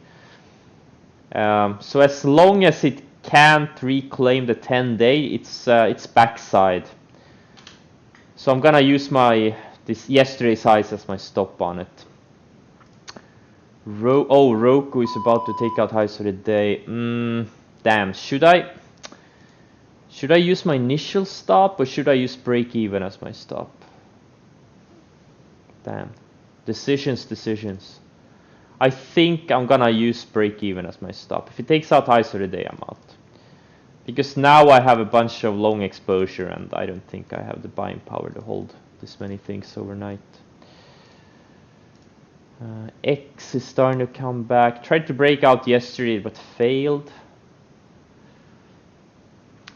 So as long as it can't reclaim the 10-day, it's backside. So I'm gonna use this yesterday's highs as my stop on it. Roku is about to take out highs for the day. Damn, should I use my initial stop or should I use break even as my stop? Damn. Decisions. I think I'm gonna use break even as my stop. If it takes out highs for the day, I'm out. Because now I have a bunch of long exposure and I don't think I have the buying power to hold this many things overnight. X is starting to come back. Tried to break out yesterday but failed.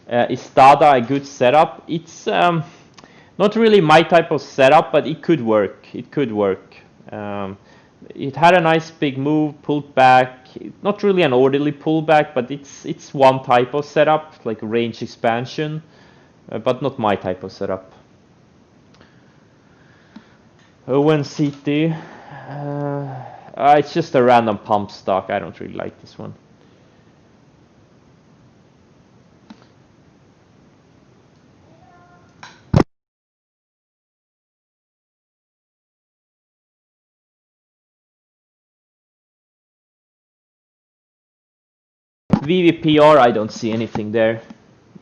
Is Dada a good setup? It's not really my type of setup, but it could work. It could work. It had a nice big move, pulled back. Not really an orderly pullback, but it's one type of setup, like range expansion, but not my type of setup. ONCT, it's just a random pump stock. I don't really like this one. VVPR, I don't see anything there.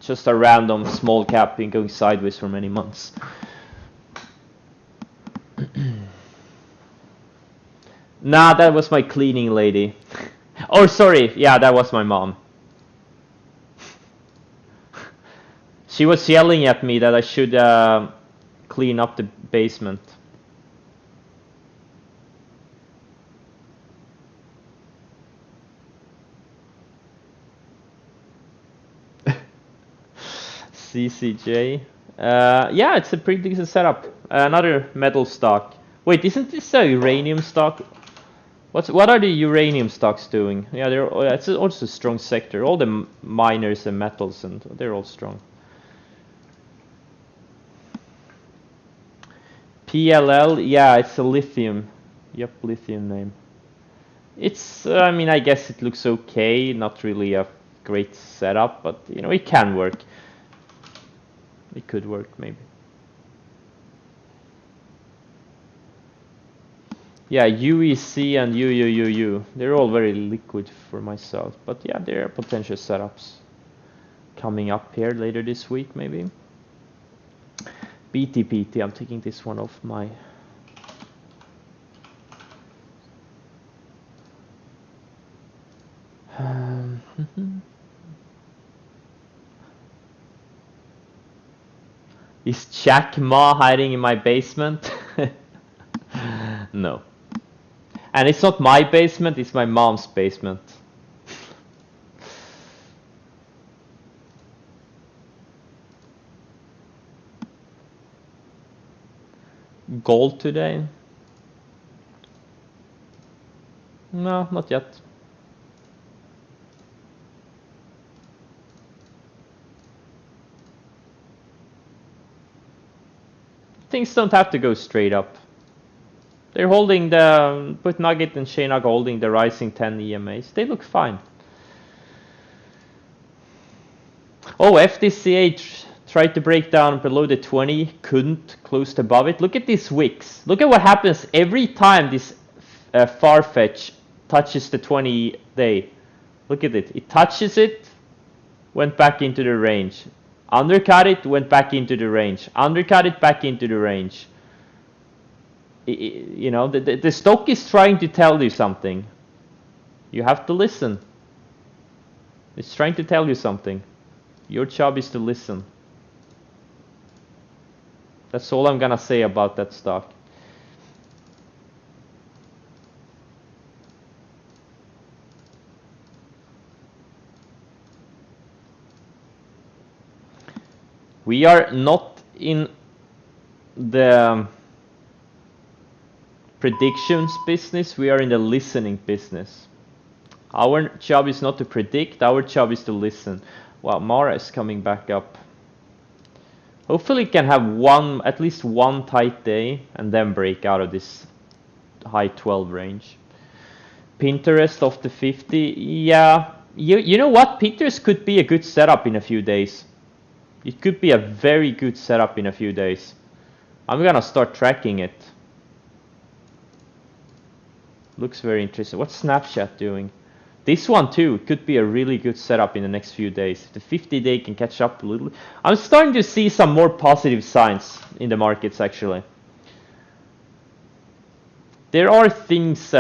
Just a random small cap been going sideways for many months. Nah, that was my cleaning lady. Oh, sorry. Yeah, that was my mom. She was yelling at me that I should clean up the basement. CCJ. Yeah, it's a pretty decent setup. Another metal stock. Wait, isn't this a uranium stock? What are the uranium stocks doing? Yeah, it's also a strong sector. All the miners and metals, and they're all strong. PLL, yeah, it's a lithium. Yep, lithium name. It's, I mean, I guess it looks okay. Not really a great setup, but you know, it can work. It could work, maybe. Yeah, UEC and UUUU, they're all very liquid for myself. But yeah, there are potential setups coming up here later this week, maybe. BTPT, I'm taking this one off my... Is Jack Ma hiding in my basement? No. And it's not my basement, it's my mom's basement. Gold today? No, not yet. Things don't have to go straight up. They're holding the, put Nugget and Shayna holding the rising 10 EMAs. They look fine. Oh, FDCA tried to break down below the 20, couldn't, closed above it. Look at these wicks. Look at what happens every time this Farfetch touches the 20 day. Look at it. It touches it, went back into the range. Undercut it, went back into the range. Undercut it, back into the range. You know, the stock is trying to tell you something. You have to listen. It's trying to tell you something. Your job is to listen. That's all I'm gonna say about that stock. We are not in the predictions business, we are in the listening business. Our job is not to predict, our job is to listen. Wow, Mara is coming back up. Hopefully it can have at least one tight day and then break out of this high 12 range. Pinterest off the 50, yeah. You know what, Pinterest could be a good setup in a few days. It could be a very good setup in a few days. I'm gonna start tracking it. Looks very interesting. What's Snapchat doing? This one too could be a really good setup in the next few days. If the 50 day can catch up a little. I'm starting to see some more positive signs in the markets actually. there are things,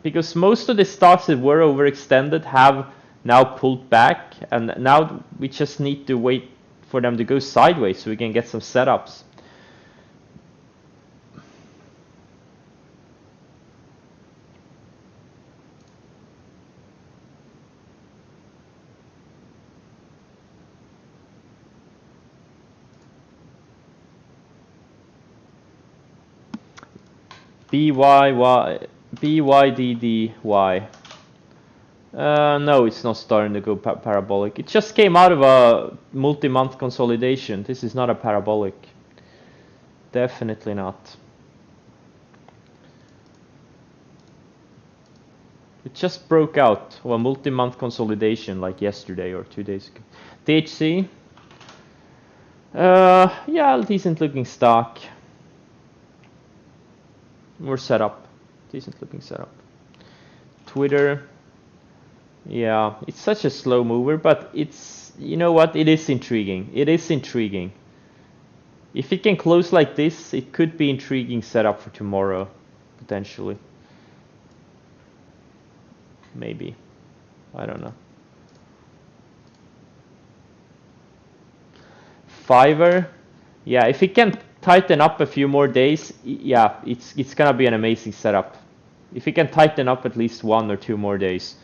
because most of the stocks that were overextended have now pulled back, and now we just need to wait for them to go sideways so we can get some setups. BYDDY. No, it's not starting to go parabolic. It just came out of a multi-month consolidation. This is not a parabolic. Definitely not. It just broke out of a multi-month consolidation like yesterday or 2 days ago. THC. Yeah, decent looking stock. More setup. Decent looking setup. Twitter. Yeah, it's such a slow mover, but it's, you know what, it is intriguing. It is intriguing. If it can close like this, it could be intriguing setup for tomorrow, potentially. Maybe. I don't know. Fiverr. Yeah, if it can tighten up a few more days, yeah, it's gonna be an amazing setup. If it can tighten up at least 1 or 2 more days.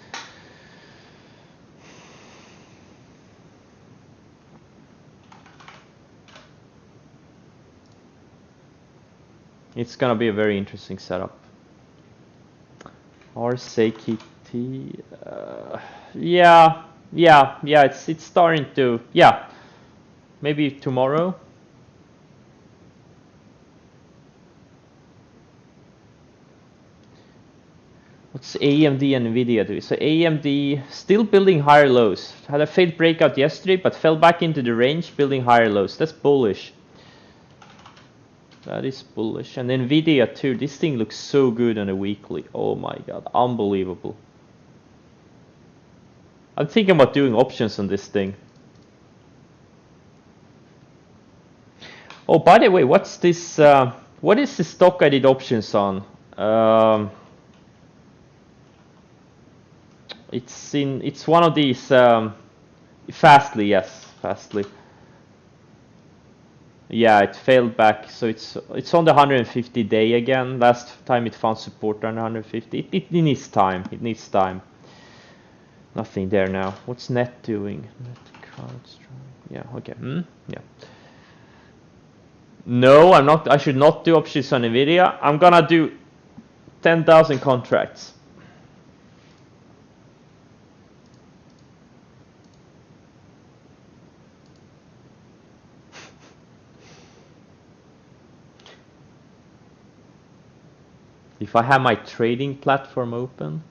It's gonna be a very interesting setup. RCKT, yeah, it's starting to, yeah, maybe tomorrow. What's AMD and Nvidia doing? So AMD still building higher lows. Had a failed breakout yesterday, but fell back into the range, building higher lows. That's bullish. That is bullish. And Nvidia too. This thing looks so good on a weekly. Oh my god, unbelievable. I'm thinking about doing options on this thing. Oh, by the way, what's this? What is the stock I did options on? It's one of these. Fastly, yes, Fastly. Yeah, it failed back, so it's on the 150 day again. Last time it found support on 150. It needs time. It needs time. Nothing there now. What's Net doing? Net CrowdStrike. Yeah. Okay. Yeah. No, I'm not. I should not do options on Nvidia. I'm gonna do 10,000 contracts. If I have my trading platform open,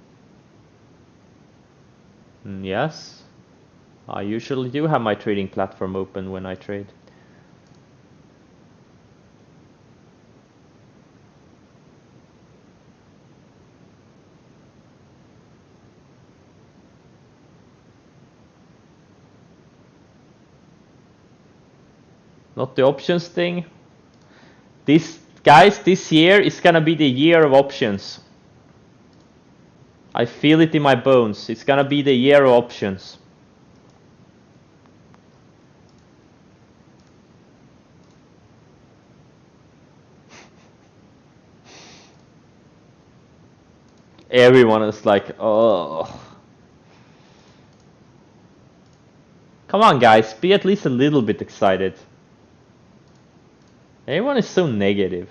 yes, I usually do have my trading platform open when I trade. Not the options thing. Guys, this year is gonna be the year of options. I feel it in my bones. It's gonna be the year of options. Everyone is like, oh. Come on, guys, be at least a little bit excited. Everyone is so negative.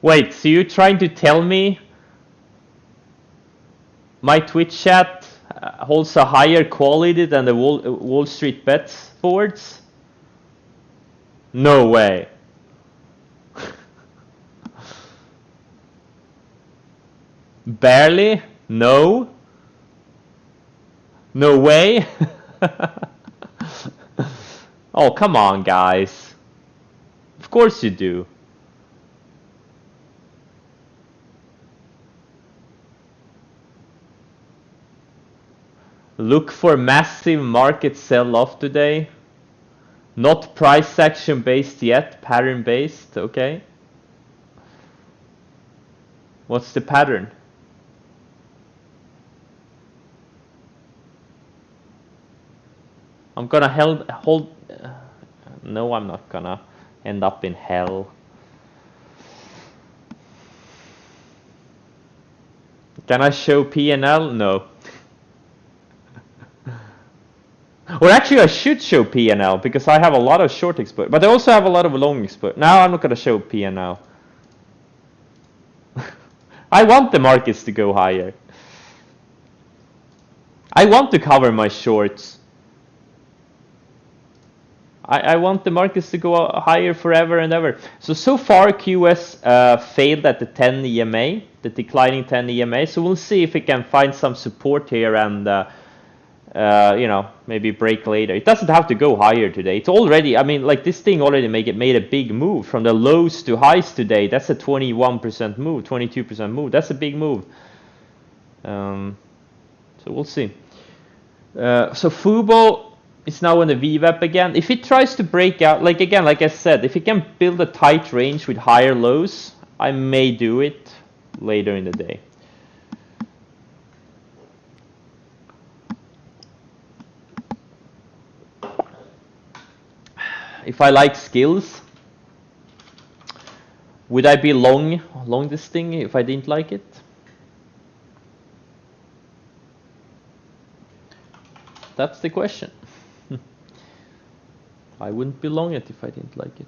Wait, so you're trying to tell me my Twitch chat holds a higher quality than the Wall Street Bets boards? No way. Barely? No? No way. Oh, come on, guys. Of course you do. Look for massive market sell-off today. Not price action based yet, pattern based, okay? What's the pattern? I'm gonna hold. No, I'm not gonna end up in hell. Can I show P&L? No. Or actually, I should show P&L because I have a lot of short exposure, but I also have a lot of long exposure. Now I'm not gonna show P&L. I want the markets to go higher. I want to cover my shorts. I want the markets to go higher forever and ever. So far QS failed at the 10 EMA, the declining 10 EMA. So we'll see if we can find some support here and you know, maybe break later. It doesn't have to go higher today. It's already, I mean, like this thing already made a big move from the lows to highs today. That's a 21% move, 22% move. That's a big move. So we'll see. So Fubo is now in the VWAP again. If it tries to break out, like again, like I said, if it can build a tight range with higher lows, I may do it later in the day. If I like skills, would I be long this thing if I didn't like it? That's the question. I wouldn't be long it if I didn't like it.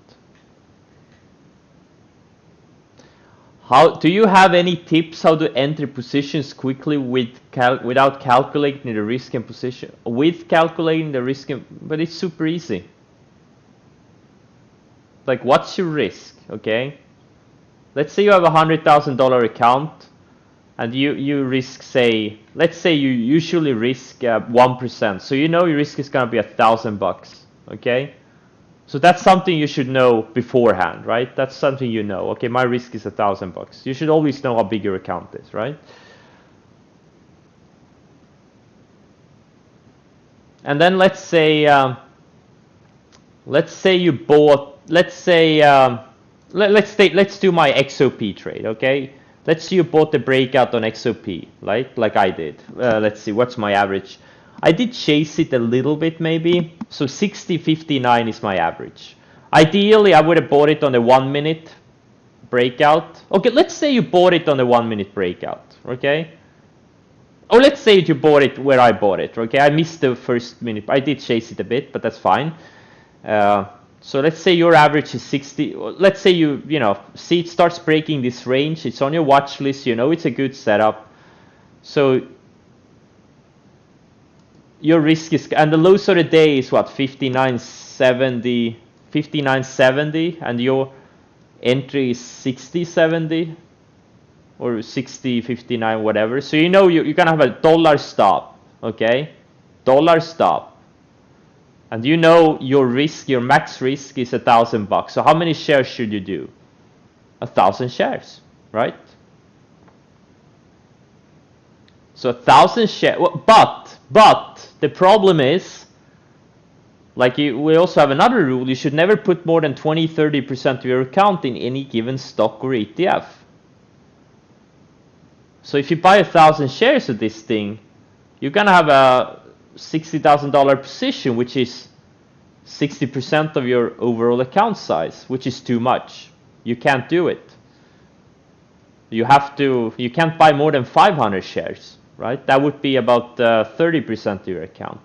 How do you have any tips how to enter positions quickly without calculating the risk and position? With calculating the risk, but it's super easy. Like, what's your risk? Okay, let's say you have $100,000 account, and you risk, say, let's say you usually risk 1%. So you know your risk is gonna be $1,000. Okay. So that's something you should know beforehand, right? That's something you know. Okay, my risk is $1,000. You should always know how big your account is, right? And then let's say you bought. Let's do my XOP trade. Okay, let's say you bought the breakout on XOP, right? Like I did. Let's see, what's my average? I did chase it a little bit maybe, so 60.59 is my average. Ideally, I would have bought it on the 1 minute breakout. Okay, let's say you bought it on the 1 minute breakout, okay? Or let's say you bought it where I bought it, okay? I missed the first minute. I did chase it a bit, but that's fine. So let's say your average is 60. Let's say you know, see it starts breaking this range. It's on your watch list. You know it's a good setup. So your risk is, and the lows of the day is what, 59.70, and your entry is 60.70 or 60.59, whatever. So you know you're gonna have a dollar stop, okay? Dollar stop, and you know your risk, your max risk is $1,000. So how many shares should you do? 1,000 shares, right? So 1,000 shares, but the problem is, like we also have another rule, you should never put more than 20-30% of your account in any given stock or ETF. So if you buy 1,000 shares of this thing, you're gonna have a $60,000 position, which is 60% of your overall account size, which is too much. You can't do it. You can't buy more than 500 shares, right? That would be about 30% of your account.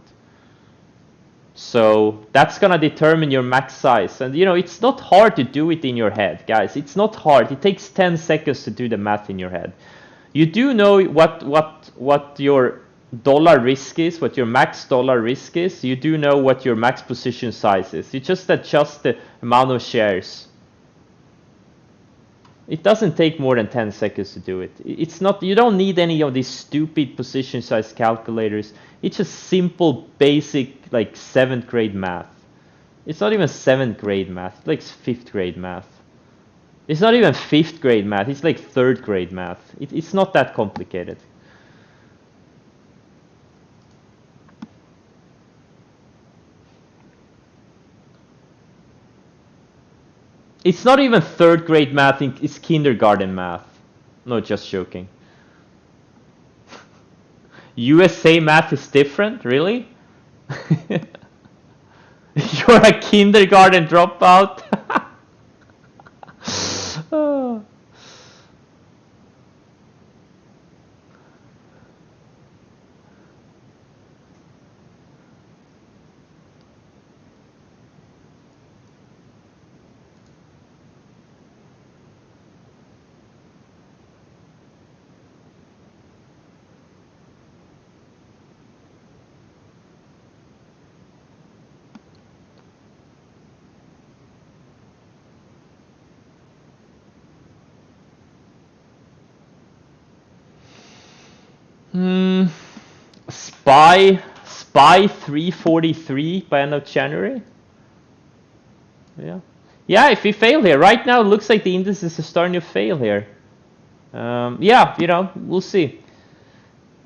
So that's gonna determine your max size. And you know, it's not hard to do it in your head, guys. It's not hard. It takes 10 seconds to do the math in your head. You do know what your dollar risk is, what your max dollar risk is. You do know what your max position size is. You just adjust the amount of shares. It doesn't take more than 10 seconds to do it. It's not, you don't need any of these stupid position size calculators. It's just simple, basic, like 7th grade math. It's not even 7th grade math, it's like 5th grade math. It's not even 5th grade math, it's like 3rd grade math. It's not that complicated. It's not even 3rd grade math, it's kindergarten math. No, just joking. USA math is different, really? You're a kindergarten dropout? Oh. Spy 343 by end of January. Yeah, if we fail here, right now it looks like the indices are starting to fail here. Yeah, we'll see.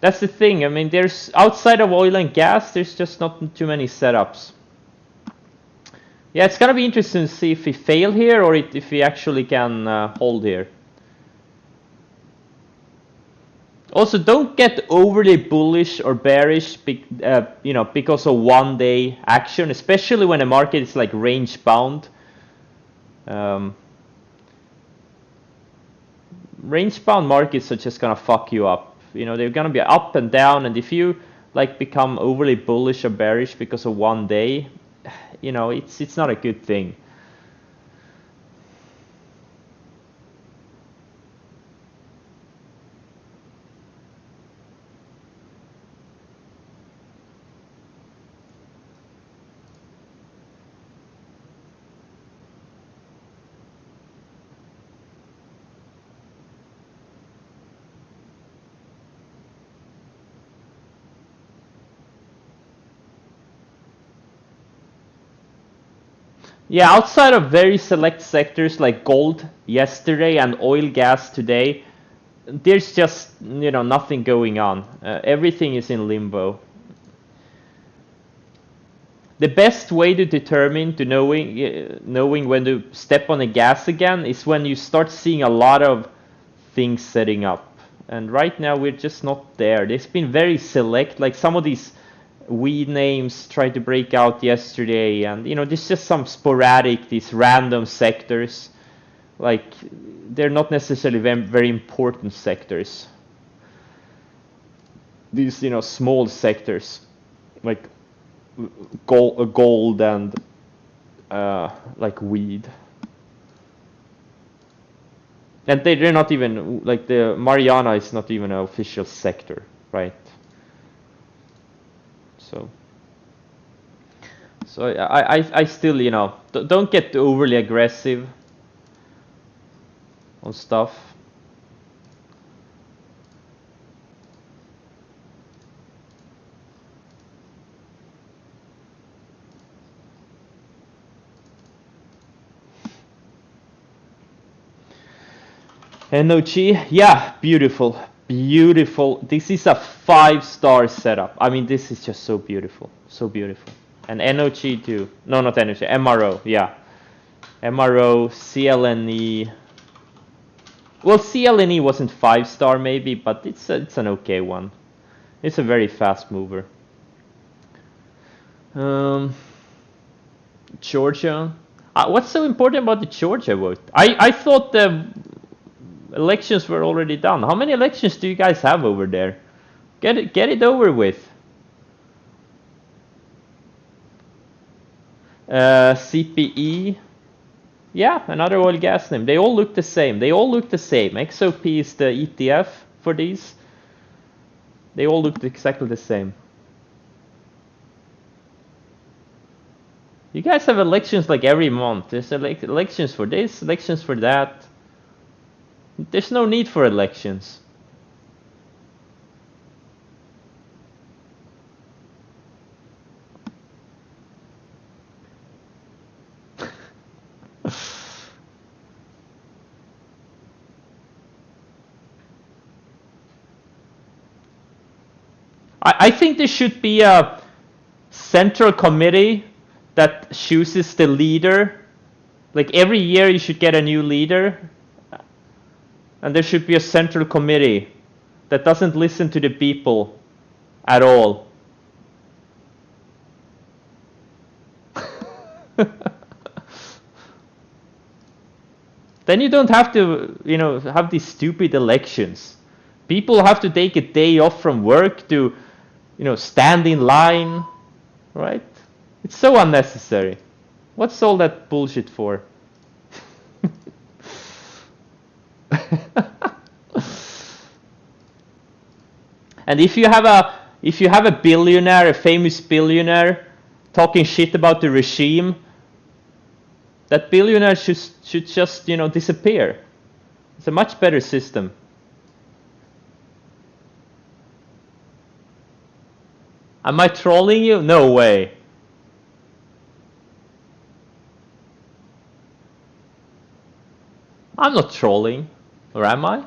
That's the thing. I mean, there's outside of oil and gas, there's just not too many setups. Yeah, it's gonna be interesting to see if we fail here or if we actually can hold here. Also, don't get overly bullish or bearish, because of one-day action, especially when the market is like range-bound. Range-bound markets are just gonna fuck you up. They're gonna be up and down, and if you like become overly bullish or bearish because of one day, it's not a good thing. Yeah, outside of very select sectors like gold yesterday and oil gas today, there's just nothing going on. Everything is in limbo. The best way to determine knowing when to step on the gas again is when you start seeing a lot of things setting up. And right now we're just not there. There's been very select, like some of these weed names tried to break out yesterday, and there's just some sporadic, these random sectors. Like they're not necessarily very important sectors. These small sectors, like gold and like weed. And they're not even, like, the Mariana is not even an official sector, right? So I still, don't get overly aggressive on stuff. NOG, yeah, beautiful, beautiful. This is a 5-star setup. I mean, this is just so beautiful, so beautiful. And NOG too. No, not NOG, MRO, yeah. MRO, CLNE. Well, CLNE wasn't 5-star maybe, but it's an okay one. It's a very fast mover. Georgia. What's so important about the Georgia vote? I thought the elections were already done. How many elections do you guys have over there? Get it over with. CPE. Yeah, another oil gas name. They all look the same. XOP is the ETF for these. They all look exactly the same. You guys have elections like every month. There's elections for this, elections for that. There's no need for elections. I think there should be a central committee that chooses the leader. Like every year you should get a new leader. And there should be a central committee that doesn't listen to the people at all. Then you don't have to, have these stupid elections. People have to take a day off from work to, stand in line, right? It's so unnecessary. What's all that bullshit for? And if you have a billionaire, a famous billionaire, talking shit about the regime, that billionaire should just disappear. It's a much better system. Am I trolling you? No way. I'm not trolling, or am I?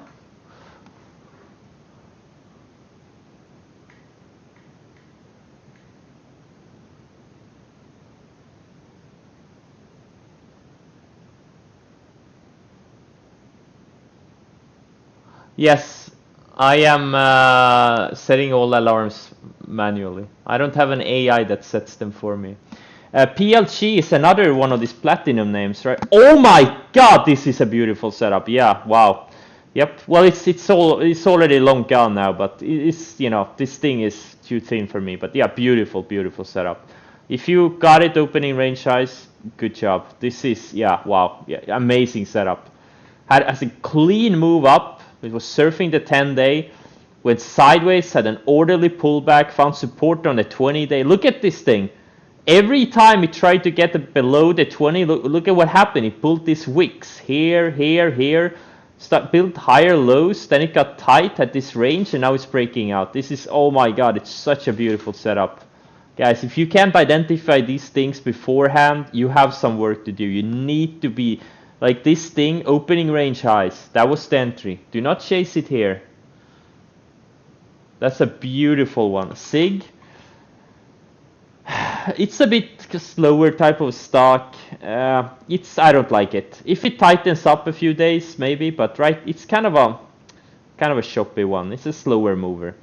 Yes, I am setting all alarms manually. I don't have an AI that sets them for me. PLG is another one of these platinum names, right? Oh my god, this is a beautiful setup. Yeah, wow. Yep. Well, it's already long gone now, but it's this thing is too thin for me. But yeah, beautiful setup. If you got it opening range size, good job. This is wow, amazing setup. Has a clean move up. It was surfing the 10-day, went sideways, had an orderly pullback, found support on the 20-day. Look at this thing. Every time it tried to get below the 20, look at what happened. It pulled these wicks here, built higher lows, then it got tight at this range, and now it's breaking out. This is, oh my god, it's such a beautiful setup. Guys, if you can't identify these things beforehand, you have some work to do. You need to be like this thing, opening range highs. That was the entry. Do not chase it here. That's a beautiful one. SIG. It's a bit slower type of stock. I don't like it. If it tightens up a few days, maybe, but right, it's kind of a choppy one. It's a slower mover.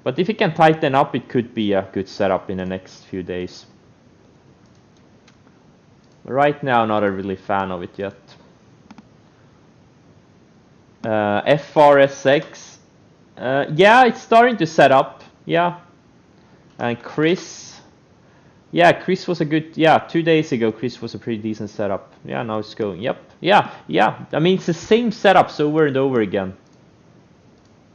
But if it can tighten up, it could be a good setup in the next few days. Right now, not a really fan of it yet. FRSX. Yeah, it's starting to set up. Yeah. And Chris. Yeah, Chris was a good. Yeah, 2 days ago, Chris was a pretty decent setup. Yeah, now it's going. Yep. Yeah. I mean, it's the same setups over and over again.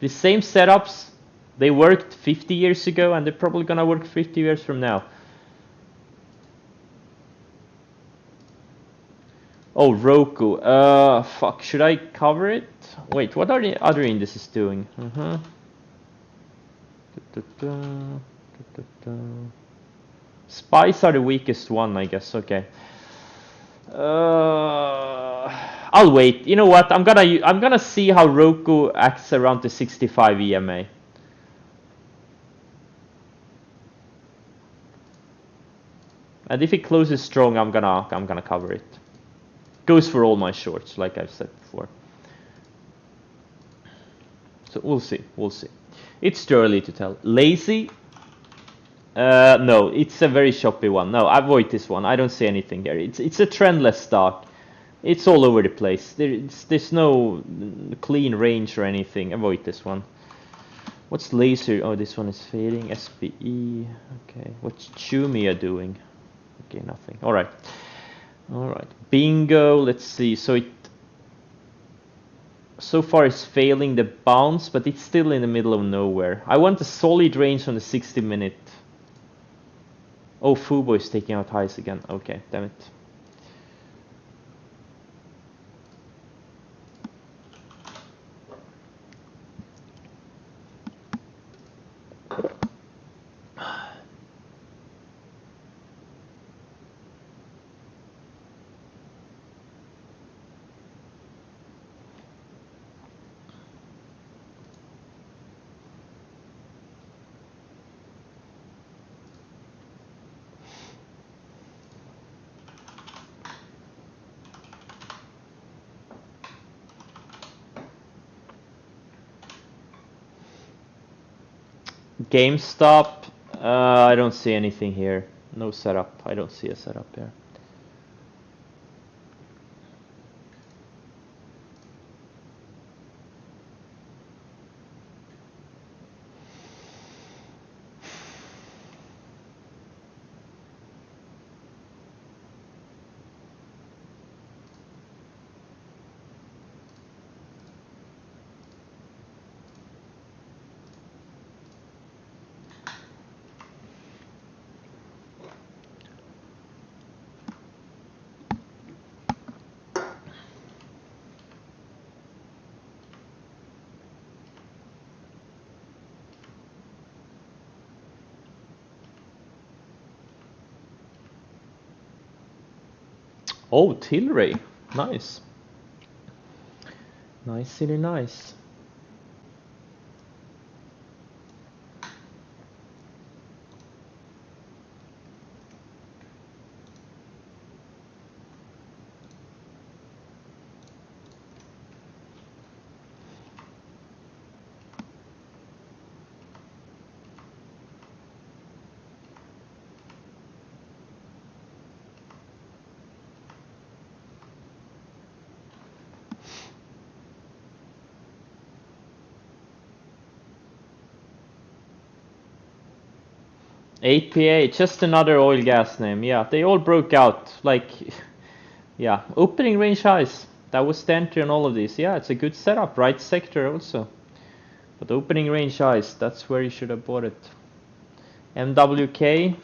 The same setups. They worked 50 years ago, and they're probably gonna work 50 years from now. Oh, Roku. Fuck. Should I cover it? Wait, what are the other indices doing? Spice are the weakest one, I guess. Okay. I'll wait. You know what? I'm gonna see how Roku acts around the 65 EMA. And if it closes strong, I'm gonna cover it. Goes for all my shorts, like I've said before. So we'll see. It's too early to tell. Lazy? No, it's a very choppy one. No, avoid this one. I don't see anything there. It's a trendless stock. It's all over the place. There's no clean range or anything. Avoid this one. What's laser? Oh, this one is fading. SPE. Okay. What's Jumia doing? Okay, nothing. All right. Bingo. Let's see. So far it's failing the bounce, but it's still in the middle of nowhere. I want a solid range on the 60-minute. Oh, Fubo is taking out highs again. Okay, damn it. GameStop, I don't see anything here. No setup. I don't see a setup here. Oh, Tilray. Nice. Nice, really nice. APA, just another oil gas name. Yeah, they all broke out. Like, yeah, opening range highs. That was the entry on all of these. Yeah, it's a good setup. Right sector also. But opening range highs, that's where you should have bought it. MWK,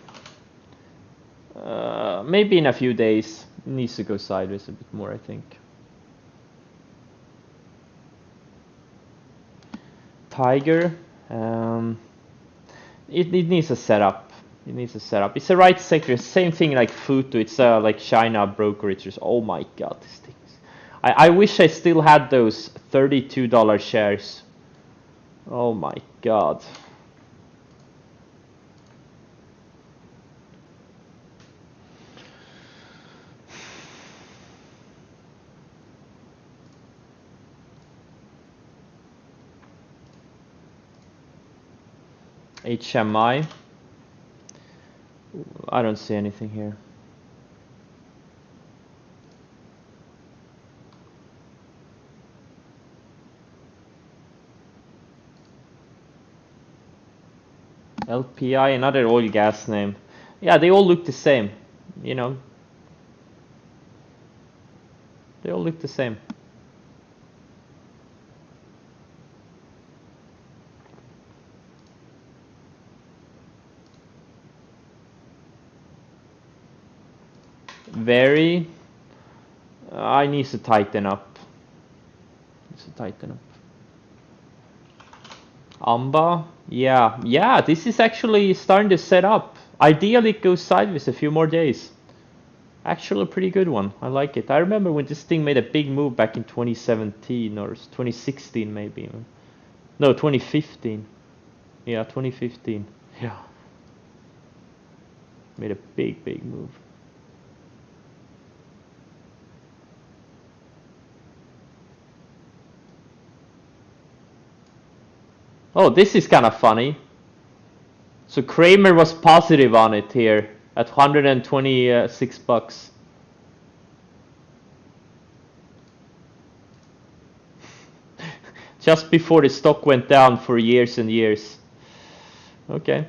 maybe in a few days. It needs to go sideways a bit more, I think. Tiger, it needs a setup. It needs a setup. It's a right sector. Same thing like Futu. It's like China brokerages. Oh my god, these things. I wish I still had those $32 shares. Oh my god. HMI. I don't see anything here. LPI, another oil gas name. Yeah, they all look the same. You know, they all look the same. Very. I need to tighten up. Amba, yeah, this is actually starting to set up. Ideally, it goes sideways a few more days. Actually, a pretty good one. I like it. I remember when this thing made a big move back in 2017 or 2016, maybe. No, 2015. Yeah, 2015. Yeah, made a big move. Oh, this is kind of funny. So Kramer was positive on it here at 126 bucks. Just before the stock went down for years and years. Okay.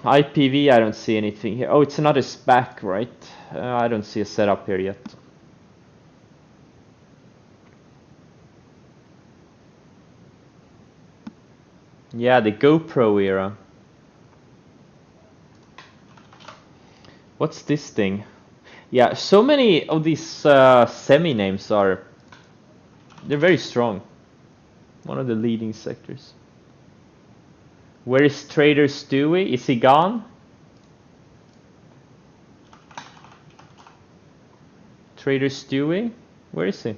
IPV, I don't see anything here. Oh, it's another SPAC, right? I don't see a setup here yet. Yeah, the GoPro era. What's this thing? Yeah, so many of these semi names are, they're very strong. One of the leading sectors. Where is Trader Stewie? Is he gone? Trader Stewie? Where is he?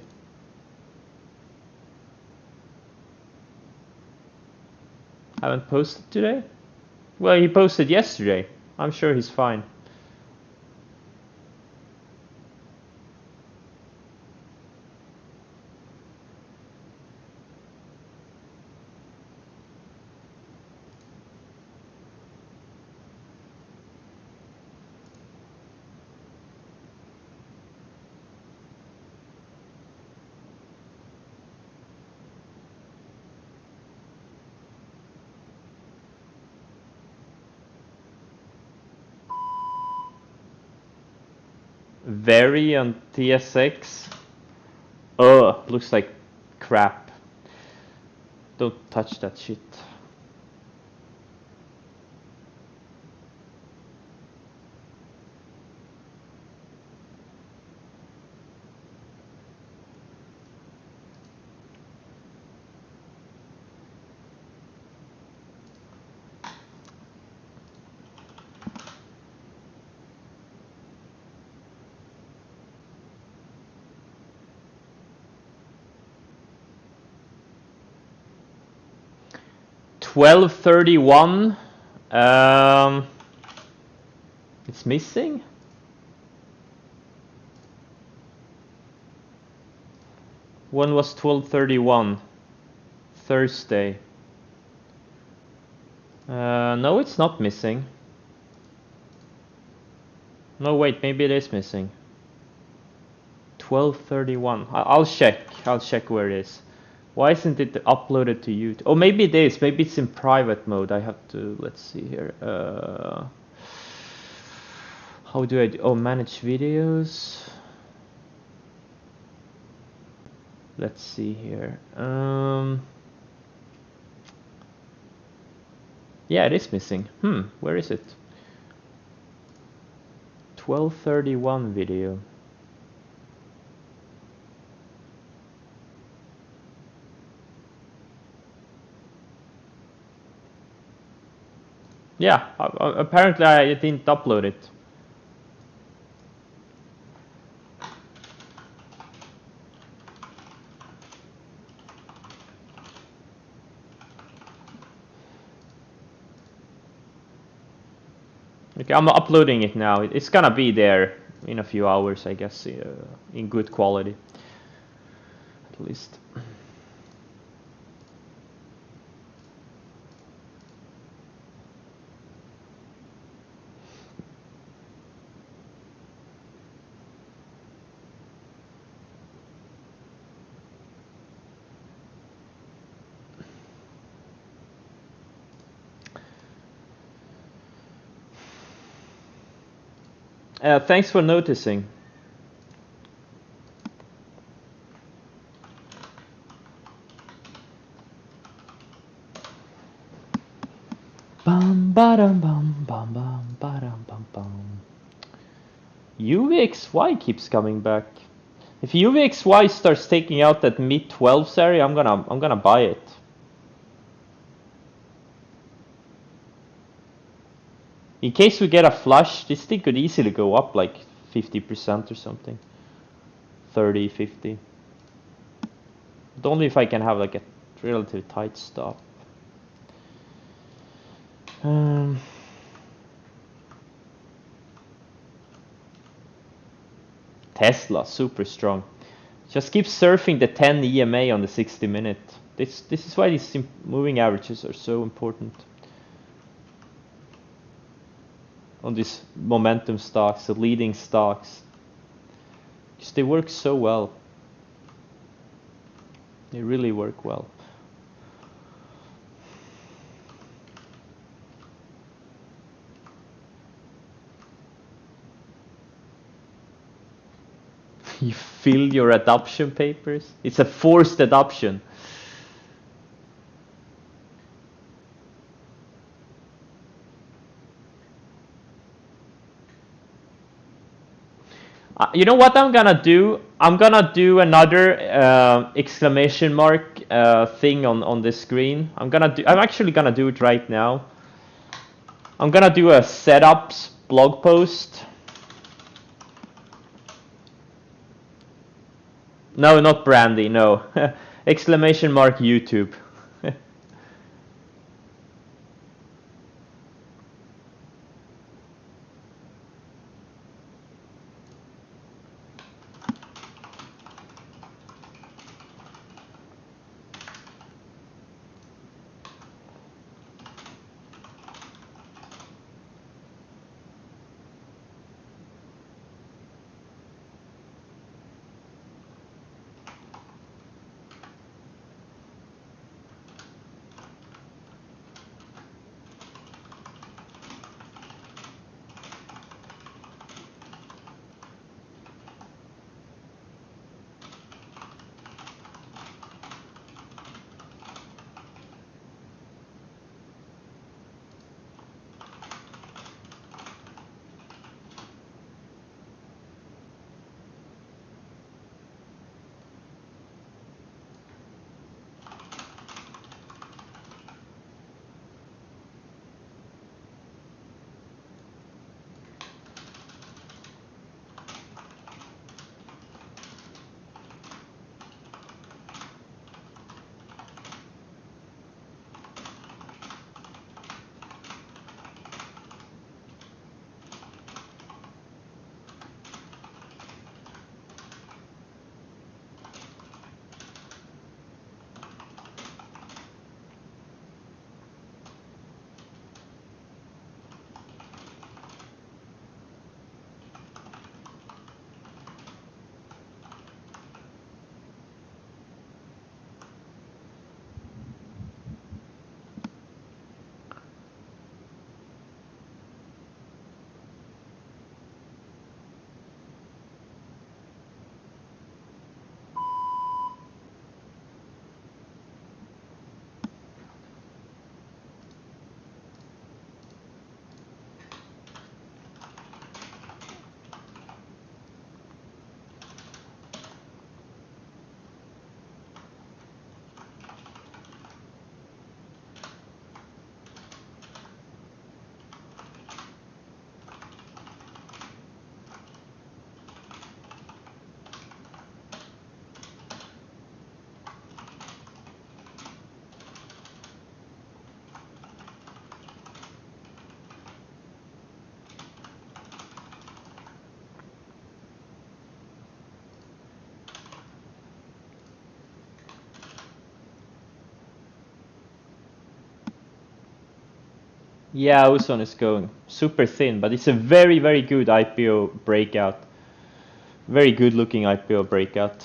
Haven't posted today? Well, he posted yesterday. I'm sure he's fine. Very on TSX. Oh, looks like crap. Don't touch that shit. $12.31. It's missing. When was 12:31? Thursday. No, it's not missing. No, wait, maybe it is missing. 12:31. I'll check. I'll check where it is. Why isn't it uploaded to YouTube? Oh, maybe it is. Maybe it's in private mode. I have to. Let's see here. How do I do? Oh, manage videos. Let's see here. Yeah, it is missing. Where is it? 12:31 video. Yeah, apparently I didn't upload it. Okay, I'm uploading it now. It's gonna be there in a few hours, I guess, in good quality, at least. Thanks for noticing. Bum bum bum bum bum bum bum bum. UVXY keeps coming back. If UVXY starts taking out that mid 12s area, I'm gonna buy it. In case we get a flush, this thing could easily go up like 50% or something. 30, 50. But only if I can have like a relatively tight stop. Tesla, super strong. Just keep surfing the 10 EMA on the 60 minute. This is why these moving averages are so important. On these momentum stocks, the leading stocks. Because they work so well. They really work well. You fill your adoption papers? It's a forced adoption. You know what I'm gonna do? I'm gonna do another exclamation mark thing on the screen. I'm actually gonna do it right now. I'm gonna do a setups blog post. No, not Brandy. No, exclamation mark YouTube. Yeah, Ozone is going super thin, but it's a very, very good IPO breakout. Very good looking IPO breakout.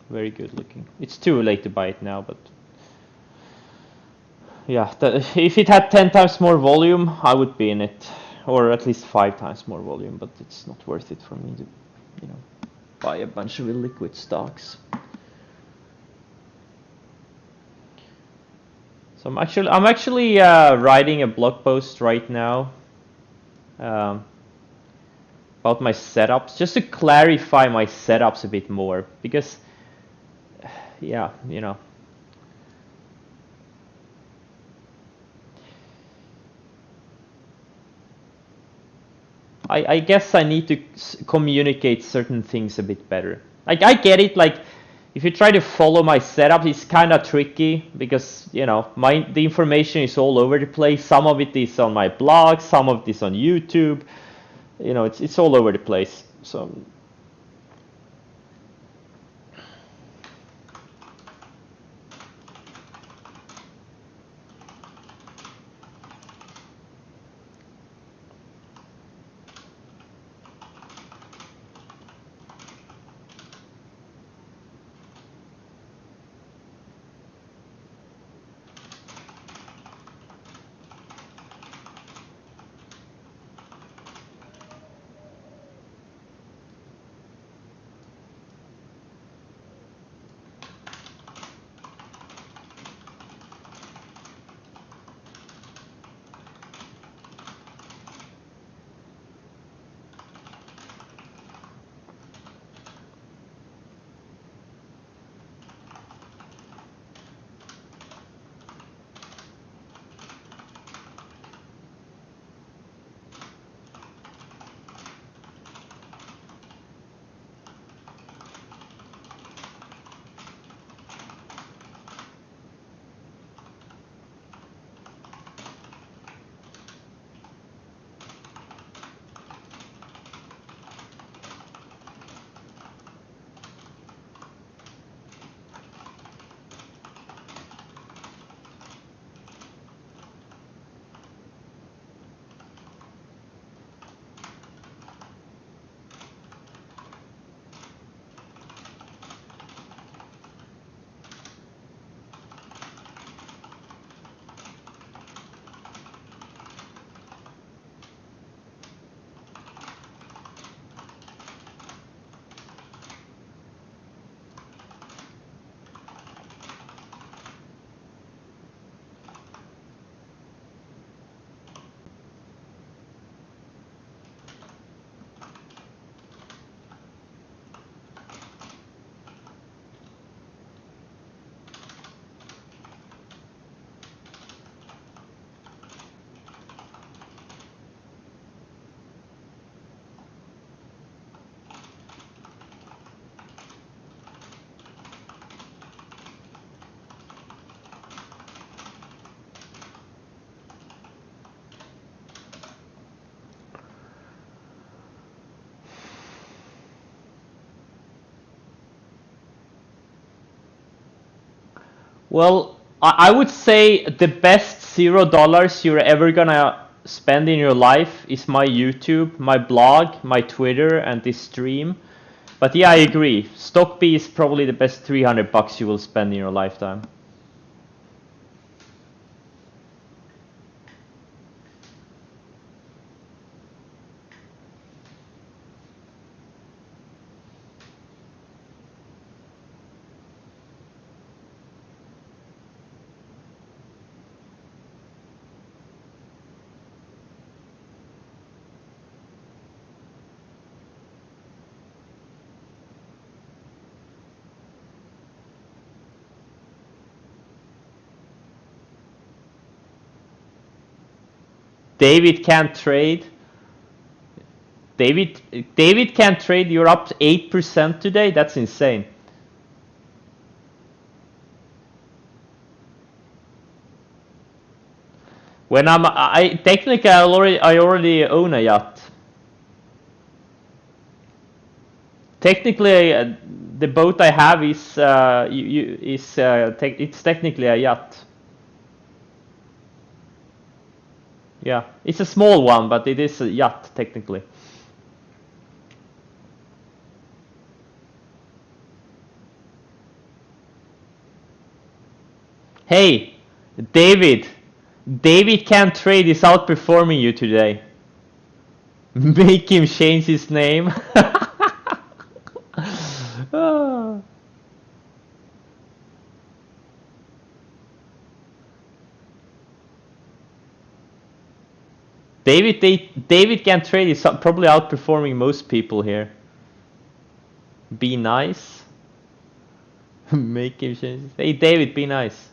Very good looking. It's too late to buy it now, but yeah, if it had 10 times more volume, I would be in it, or at least 5 times more volume. But it's not worth it for me to, you know, buy a bunch of illiquid stocks. So I'm actually writing a blog post right now um, about my setups, just to clarify my setups a bit more, because yeah, you know, I guess I need to communicate certain things a bit better. Like I get it, like if you try to follow my setup, it's kind of tricky because you know the information is all over the place. Some of it is on my blog, some of it is on YouTube. You know, it's all over the place. So well, I would say the best $0 you're ever gonna spend in your life is my YouTube, my blog, my Twitter, and this stream. But yeah, I agree. StockB is probably the best $300 you will spend in your lifetime. David can't trade. David David can't trade. You're up 8% today. That's insane. When I technically I already own a yacht. Technically, the boat I have is it's technically a yacht. Yeah, it's a small one, but it is a yacht technically. Hey, David. David can't trade is outperforming you today. Make him change his name. Ah. David can't trade is probably outperforming most people here. Be nice. Make him change. Hey David, be nice.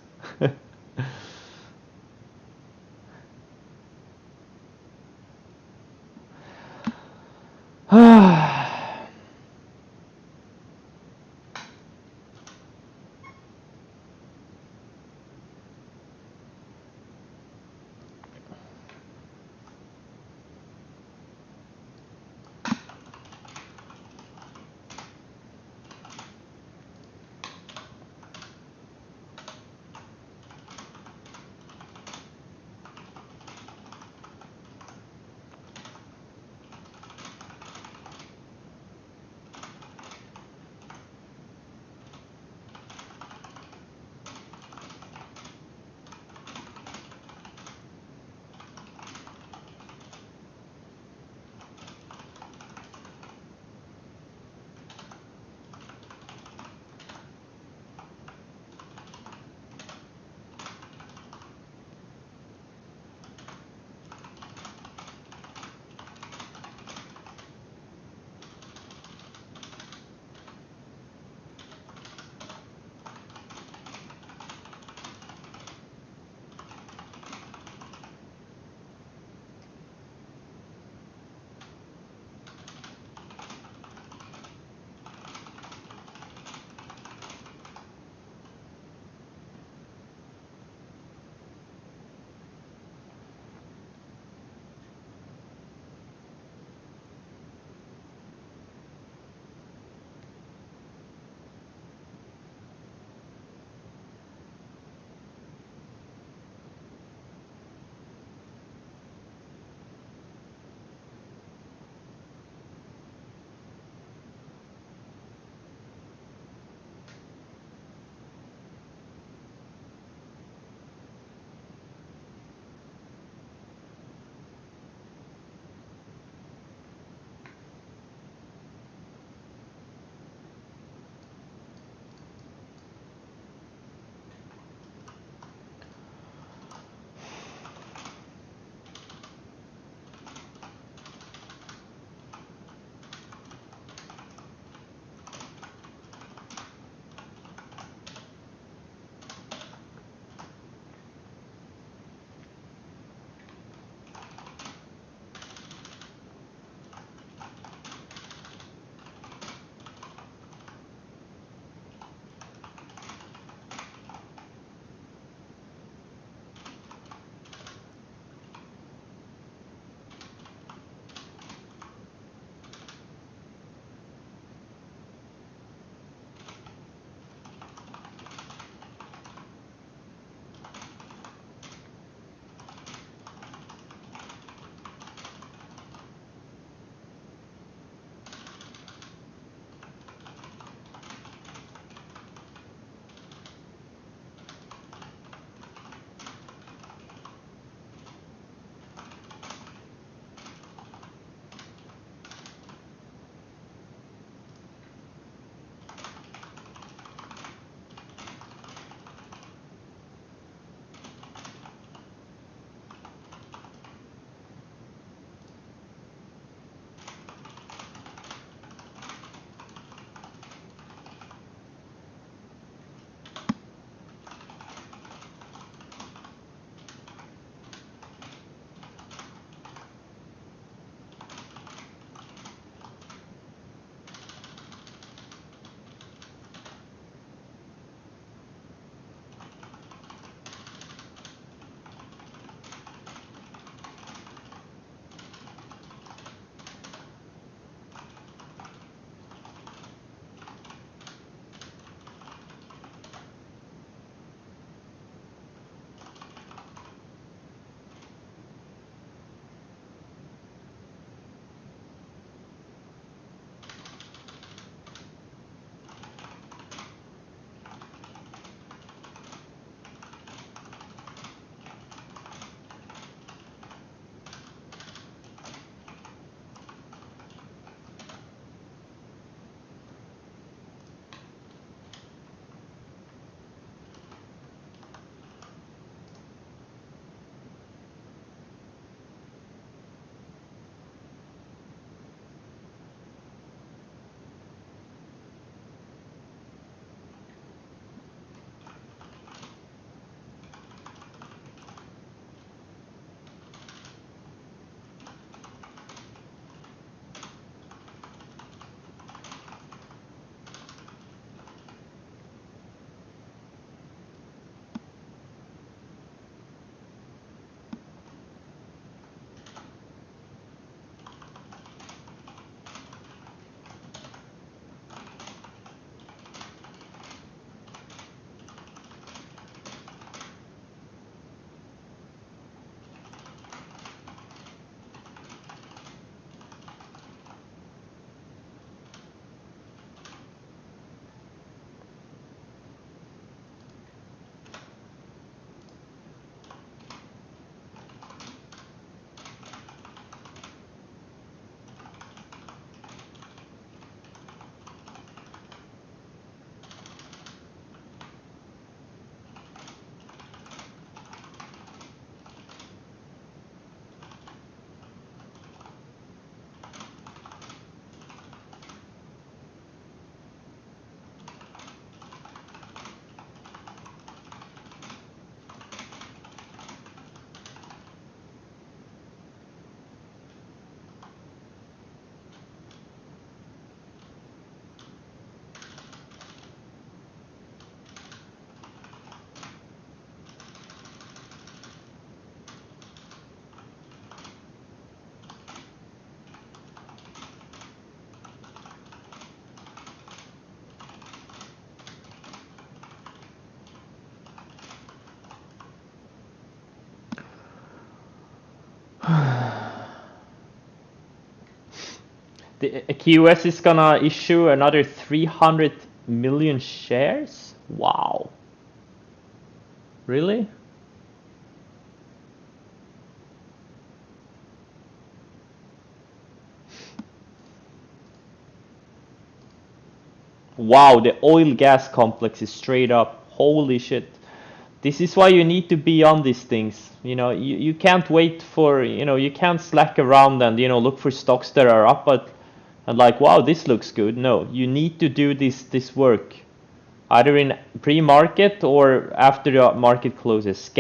The QS is gonna issue another 300 million shares? Wow. Really? Wow, the oil gas complex is straight up. Holy shit. This is why you need to be on these things. You can't wait for, you can't slack around and, look for stocks that are up but and like, wow, this looks good. No, you need to do this work. Either in pre-market or after the market closes.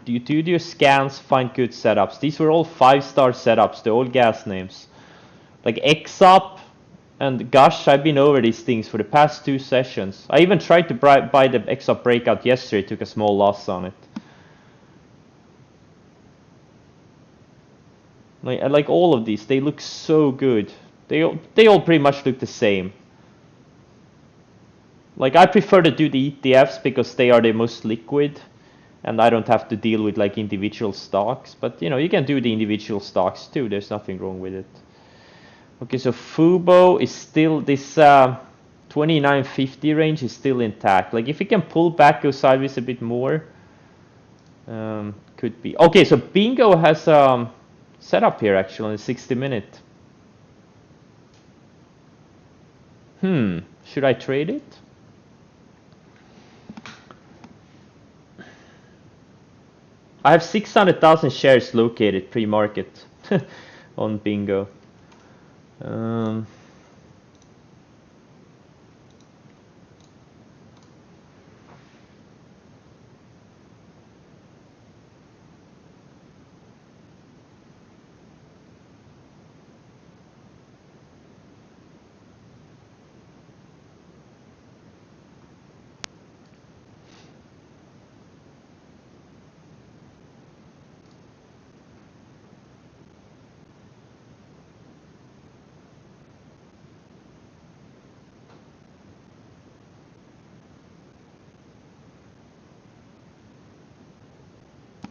You do your scans, find good setups. These were all 5-star setups, the old gas names. Like XUP and Gush, I've been over these things for the past 2 sessions. I even tried to buy the XUP breakout yesterday, took a small loss on it. Like all of these, they look so good. They all pretty much look the same. Like I prefer to do the ETFs because they are the most liquid and I don't have to deal with like individual stocks. But you can do the individual stocks too. There's nothing wrong with it. Okay, so Fubo is still this 2950 range is still intact. Like if it can pull back, go sideways a bit more, could be. Okay, so Bingo has set up here actually on the 60-minute. Should I trade it? I have 600,000 shares located pre-market on Bingo.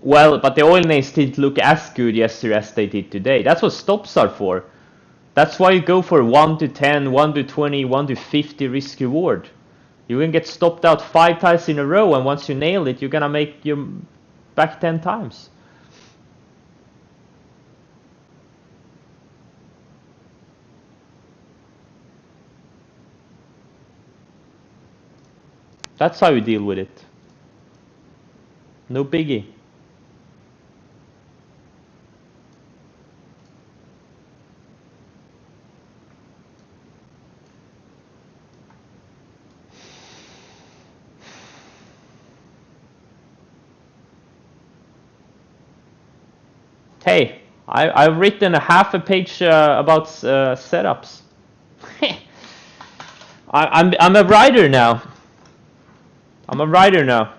Well, but the oil names didn't look as good yesterday as they did today. That's what stops are for. That's why you go for 1 to 10, 1 to 20, 1 to 50 risk reward. You can get stopped out 5 times in a row, and once you nail it, you're gonna make your back 10 times. That's how you deal with it. No biggie. Hey, I've written a half a page about setups. I'm a writer now. I'm a writer now.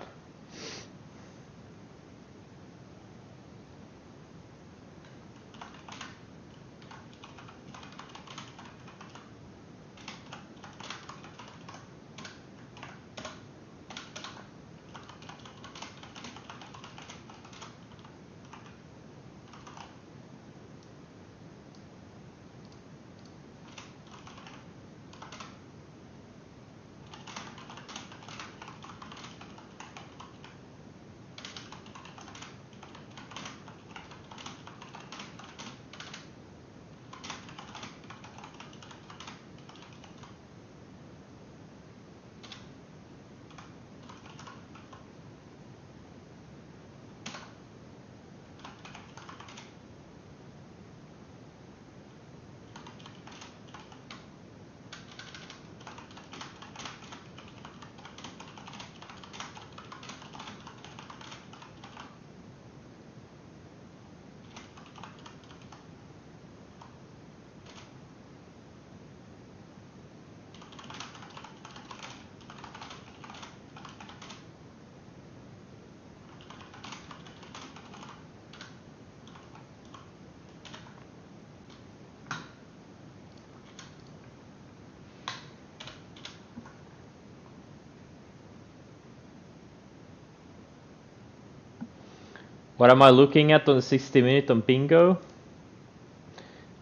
What am I looking at on the 60-minute on Bingo?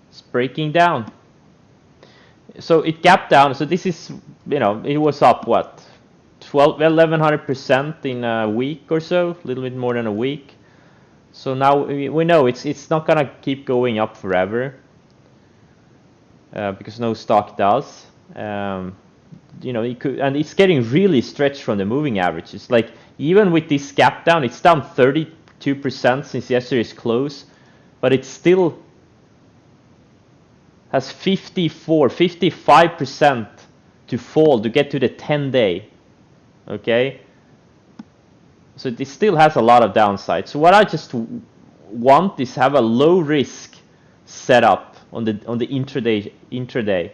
It's breaking down. so it gapped down. So this is, it was up what, 1100% in a week or so, a little bit more than a week. So now we know it's not gonna keep going up forever, because no stock does. It could, and it's getting really stretched from the moving averages. Like even with this gap down, it's down 32% since yesterday's close, but it still has 55% to fall to get to the 10-day. Okay, so it still has a lot of downside. So what I just want is have a low risk setup on the intraday.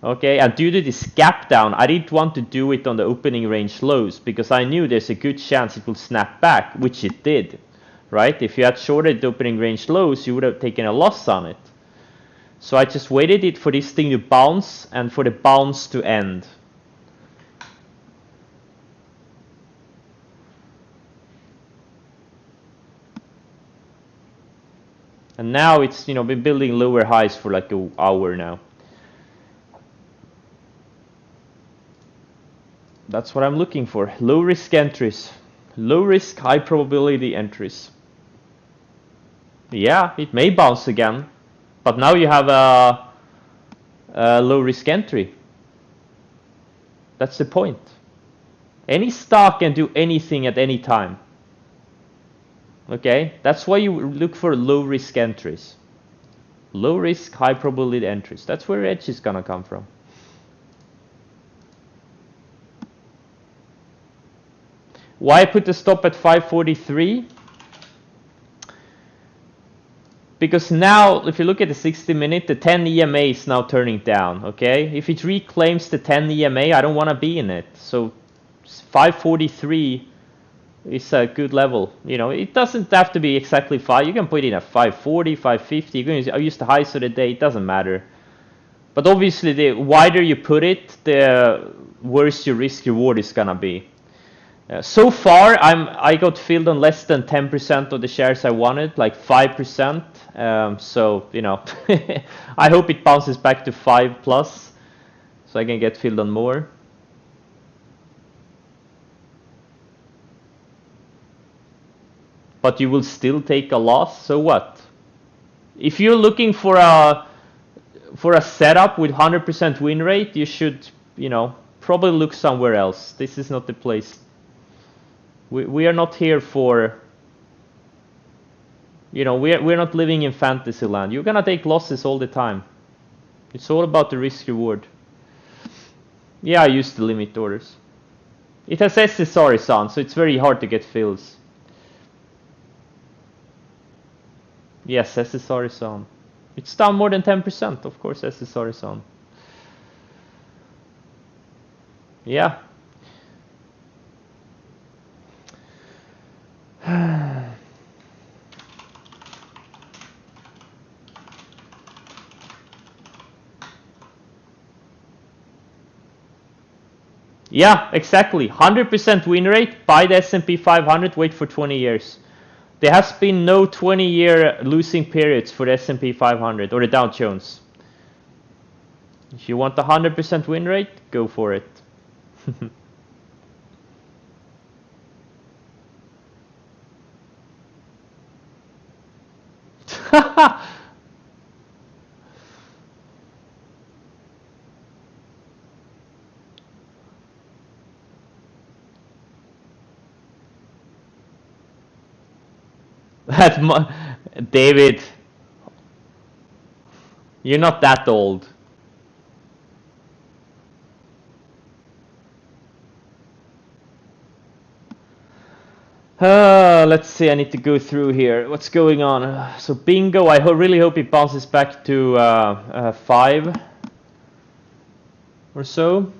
Okay, and due to this gap down, I didn't want to do it on the opening range lows because I knew there's a good chance it will snap back, which it did, right? If you had shorted the opening range lows, you would have taken a loss on it. So I just waited it for this thing to bounce and for the bounce to end. And now it's, been building lower highs for like an hour now. That's what I'm looking for. Low risk entries. Low risk, high probability entries. Yeah, it may bounce again, but now you have a low risk entry. That's the point. Any stock can do anything at any time. Okay, that's why you look for low risk entries. Low risk, high probability entries. That's where edge is gonna come from. Why put the stop at 543? Because now, if you look at the 60-minute, the 10 EMA is now turning down, okay? If it reclaims the 10 EMA, I don't want to be in it. So 543 is a good level. It doesn't have to be exactly 5. You can put it in at 540, 550. You can use the highs of the day. It doesn't matter. But obviously, the wider you put it, the worse your risk reward is gonna be. So far, I got filled on less than 10% of the shares I wanted, like 5%. So I hope it bounces back to 5 plus, so I can get filled on more. But you will still take a loss. So what? If you're looking for a setup with 100% win rate, you should probably look somewhere else. This is not the place. We are not here for, we're not living in fantasy land. You're gonna take losses all the time. It's all about the risk reward. Yeah, I used the limit orders. It has SSRIs on, so it's very hard to get fills. Yes, SSR is on. It's down more than 10%, of course SSR is on. Yeah. Yeah, exactly. 100% win rate, buy the S&P 500, wait for 20 years. There has been no 20-year losing periods for the S&P 500 or the Dow Jones. If you want the 100% win rate, go for it. David, you're not that old. Let's see, I need to go through here. What's going on? So bingo, I really hope it bounces back to 5 or so.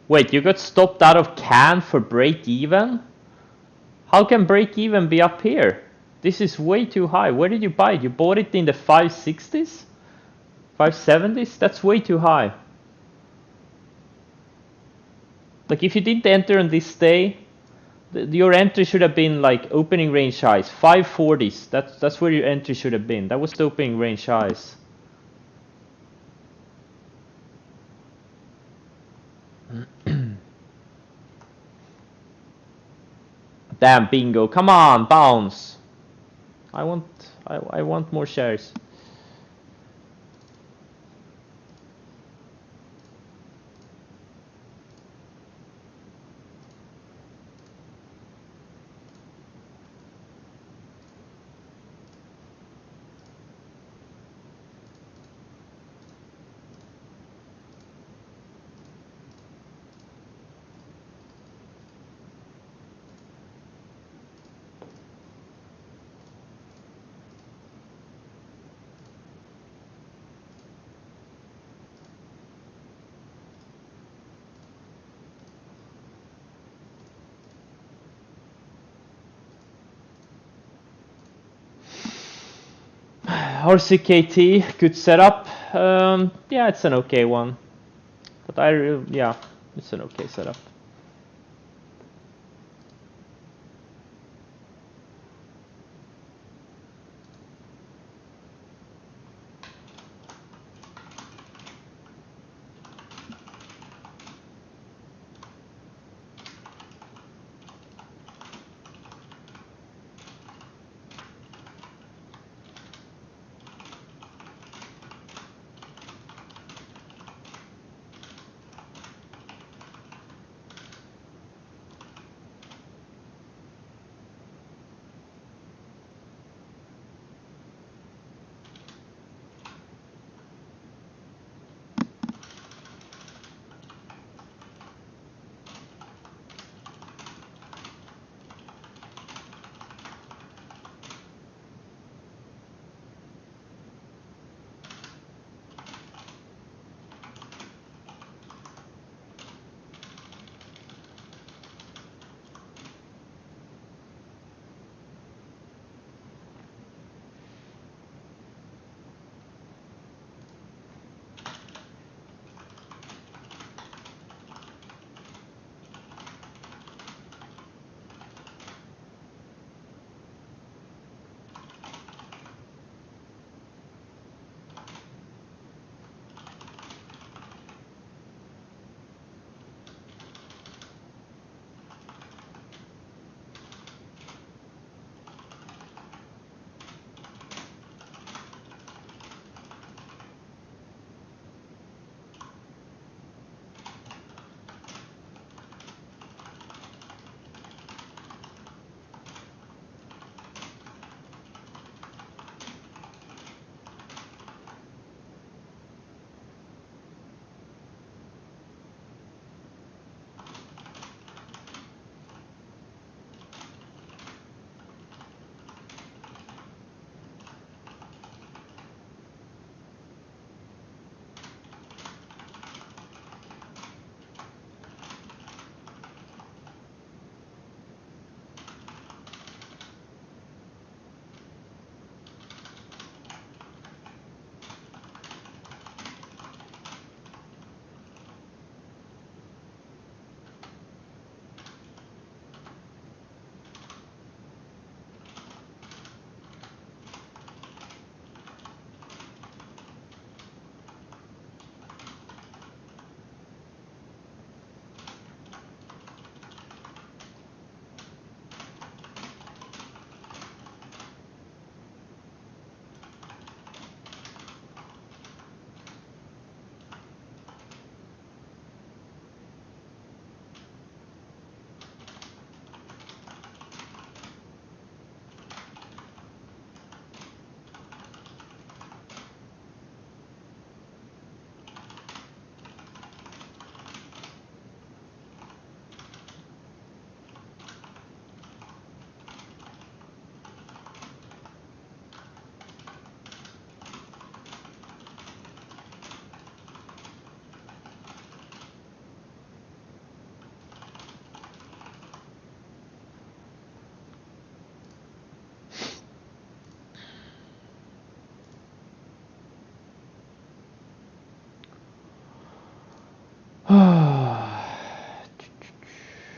Wait, you got stopped out of can for break even? How can break even be up here? This is way too high. Where did you buy it? You bought it in the 560s? 570s? That's way too high. Like if you didn't enter on this day, your entry should have been like opening range highs, 540s. That's where your entry should have been. That was the opening range highs. Damn, bingo. Come on, bounce. I want more shares. RCKT, good setup. Yeah, it's an okay one. But yeah, it's an okay setup.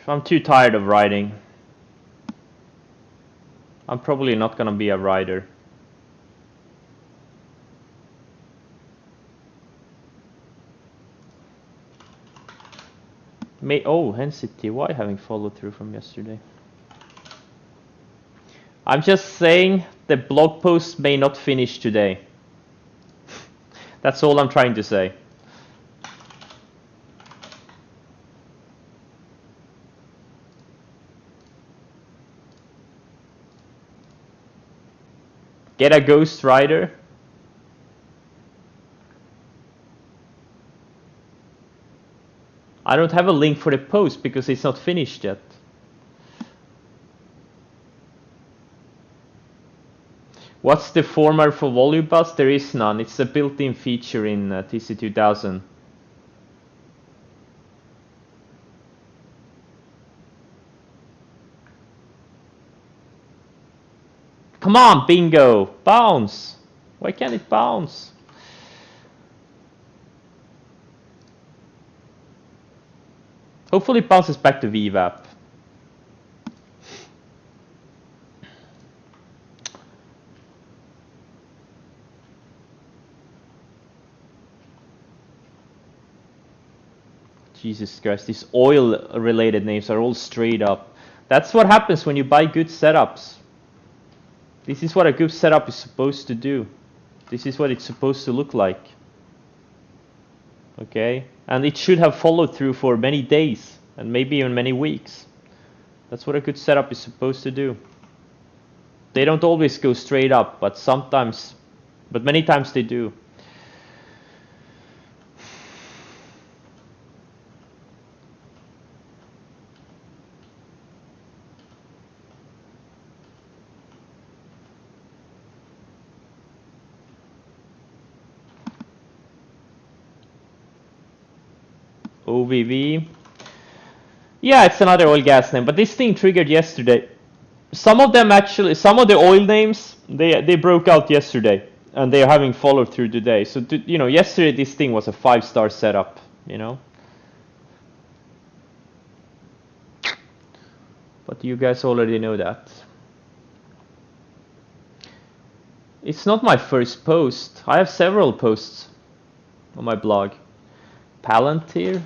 I'm too tired of riding. I'm probably not gonna be a rider. Oh, Hensity, why having follow through from yesterday? I'm just saying the blog post may not finish today. That's all I'm trying to say. Get a Ghost Rider. I don't have a link for the post because it's not finished yet. What's the format for volume bus? There is none. It's a built-in feature in TC2000. Come on, bingo! Bounce! Why can't it bounce? Hopefully it bounces back to VWAP. Jesus Christ, these oil-related names are all straight up. That's what happens when you buy good setups. This is what a good setup is supposed to do. This is what it's supposed to look like. Okay? And it should have followed through for many days, and maybe even many weeks. That's what a good setup is supposed to do. They don't always go straight up, but sometimes, but many times they do. OVV. Yeah, it's another oil gas name, but this thing triggered yesterday. Some of them actually, some of the oil names, they broke out yesterday, and they're having follow through today. So, you know, yesterday this thing was a 5-star setup, you know. But you guys already know that. It's not my first post. I have several posts on my blog. Palantir?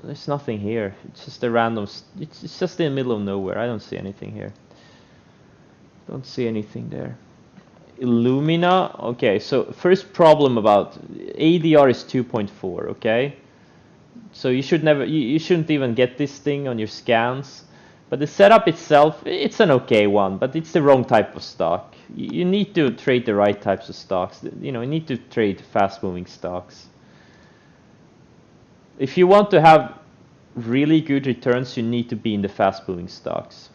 There's nothing here. It's just a random. It's just in the middle of nowhere. I don't see anything here. Don't see anything there. Illumina. Okay, so first problem about ADR is 2.4. Okay, so you should never. You shouldn't even get this thing on your scans. But the setup itself, it's an okay one, but it's the wrong type of stock. You need to trade the right types of stocks. You know, you need to trade fast-moving stocks. If you want to have really good returns, you need to be in the fast-moving stocks.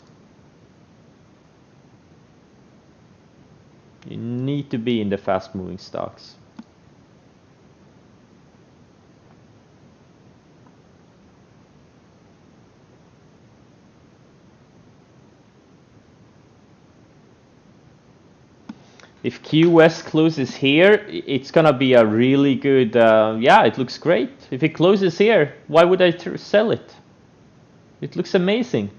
You need to be in the fast-moving stocks. If QS closes here, it's gonna be a really good, yeah, it looks great. If it closes here, why would I sell it? It looks amazing.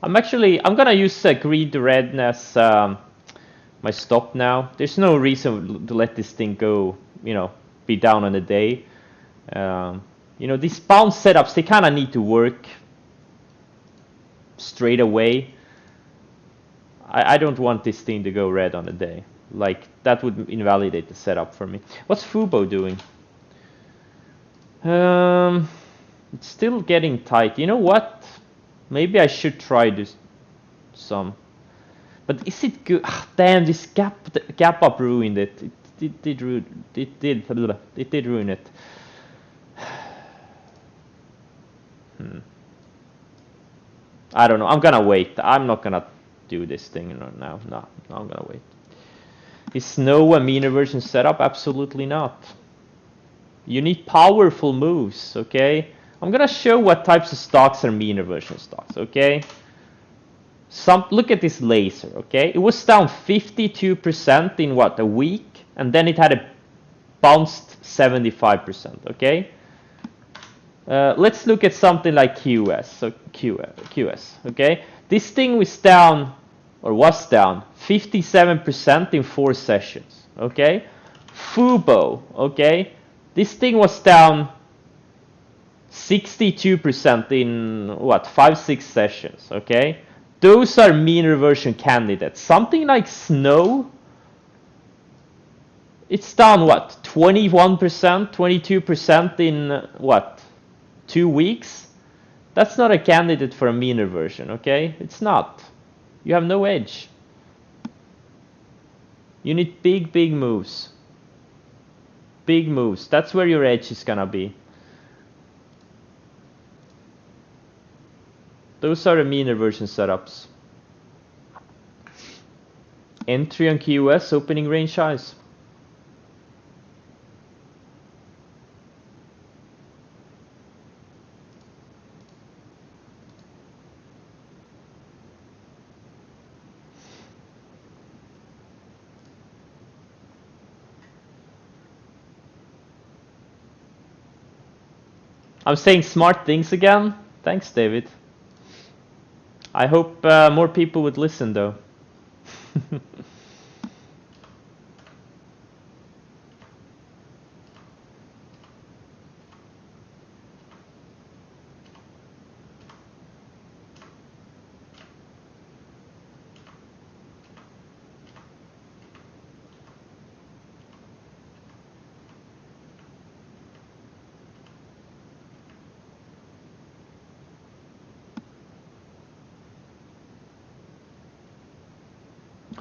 I'm gonna use greed redness, my stop now. There's no reason to let this thing go, you know, be down on a day. You know, these bounce setups, they kind of need to work straight away. I don't want this thing to go red on a day. Like, that would invalidate the setup for me. What's Fubo doing? It's still getting tight. You know what? Maybe I should try this some. But is it good? Ah, damn, this gap up ruined it. It did ruin it. I don't know. I'm gonna wait. I'm not gonna do this thing now. No, I'm gonna wait. Is Snow a mean reversion setup? Absolutely not. You need powerful moves, okay? I'm gonna show what types of stocks are mean reversion stocks, okay? Look at this laser, okay? It was down 52% in what, a week? And then it had a bounced 75%, okay? Let's look at something like QS. So QS, okay? This thing was down 57% in 4 sessions, okay? Fubo, okay? This thing was down 62% in what, 5-6 sessions, okay? Those are mean reversion candidates. Something like Snow, it's down what, 21%, 22% in what, 2 weeks? That's not a candidate for a mean reversion, okay? It's not. You have no edge. You need big moves. Big moves. That's where your edge is gonna be. Those are the mean reversion setups. Entry on QS, opening range highs. I'm saying smart things again. Thanks, David. I hope more people would listen, though.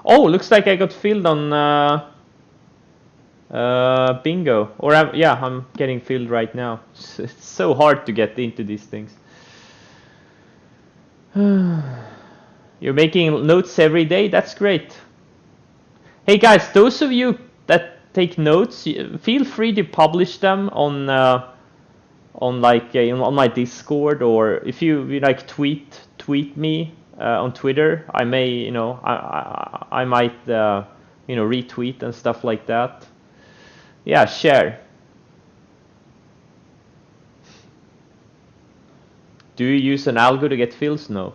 Oh, looks like I got filled on bingo. Or yeah, I'm getting filled right now. It's so hard to get into these things. You're making notes every day? That's great. Hey guys, those of you that take notes, feel free to publish them on on my Discord, or if you like tweet me on Twitter. I may I might retweet and stuff like that. Yeah, share. Do you use an algo to get fills? No.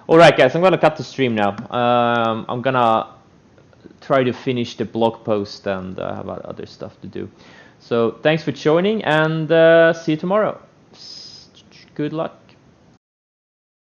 Alright guys, I'm gonna cut the stream now. I'm gonna try to finish the blog post and have other stuff to do. So thanks for joining, and see you tomorrow. Good luck.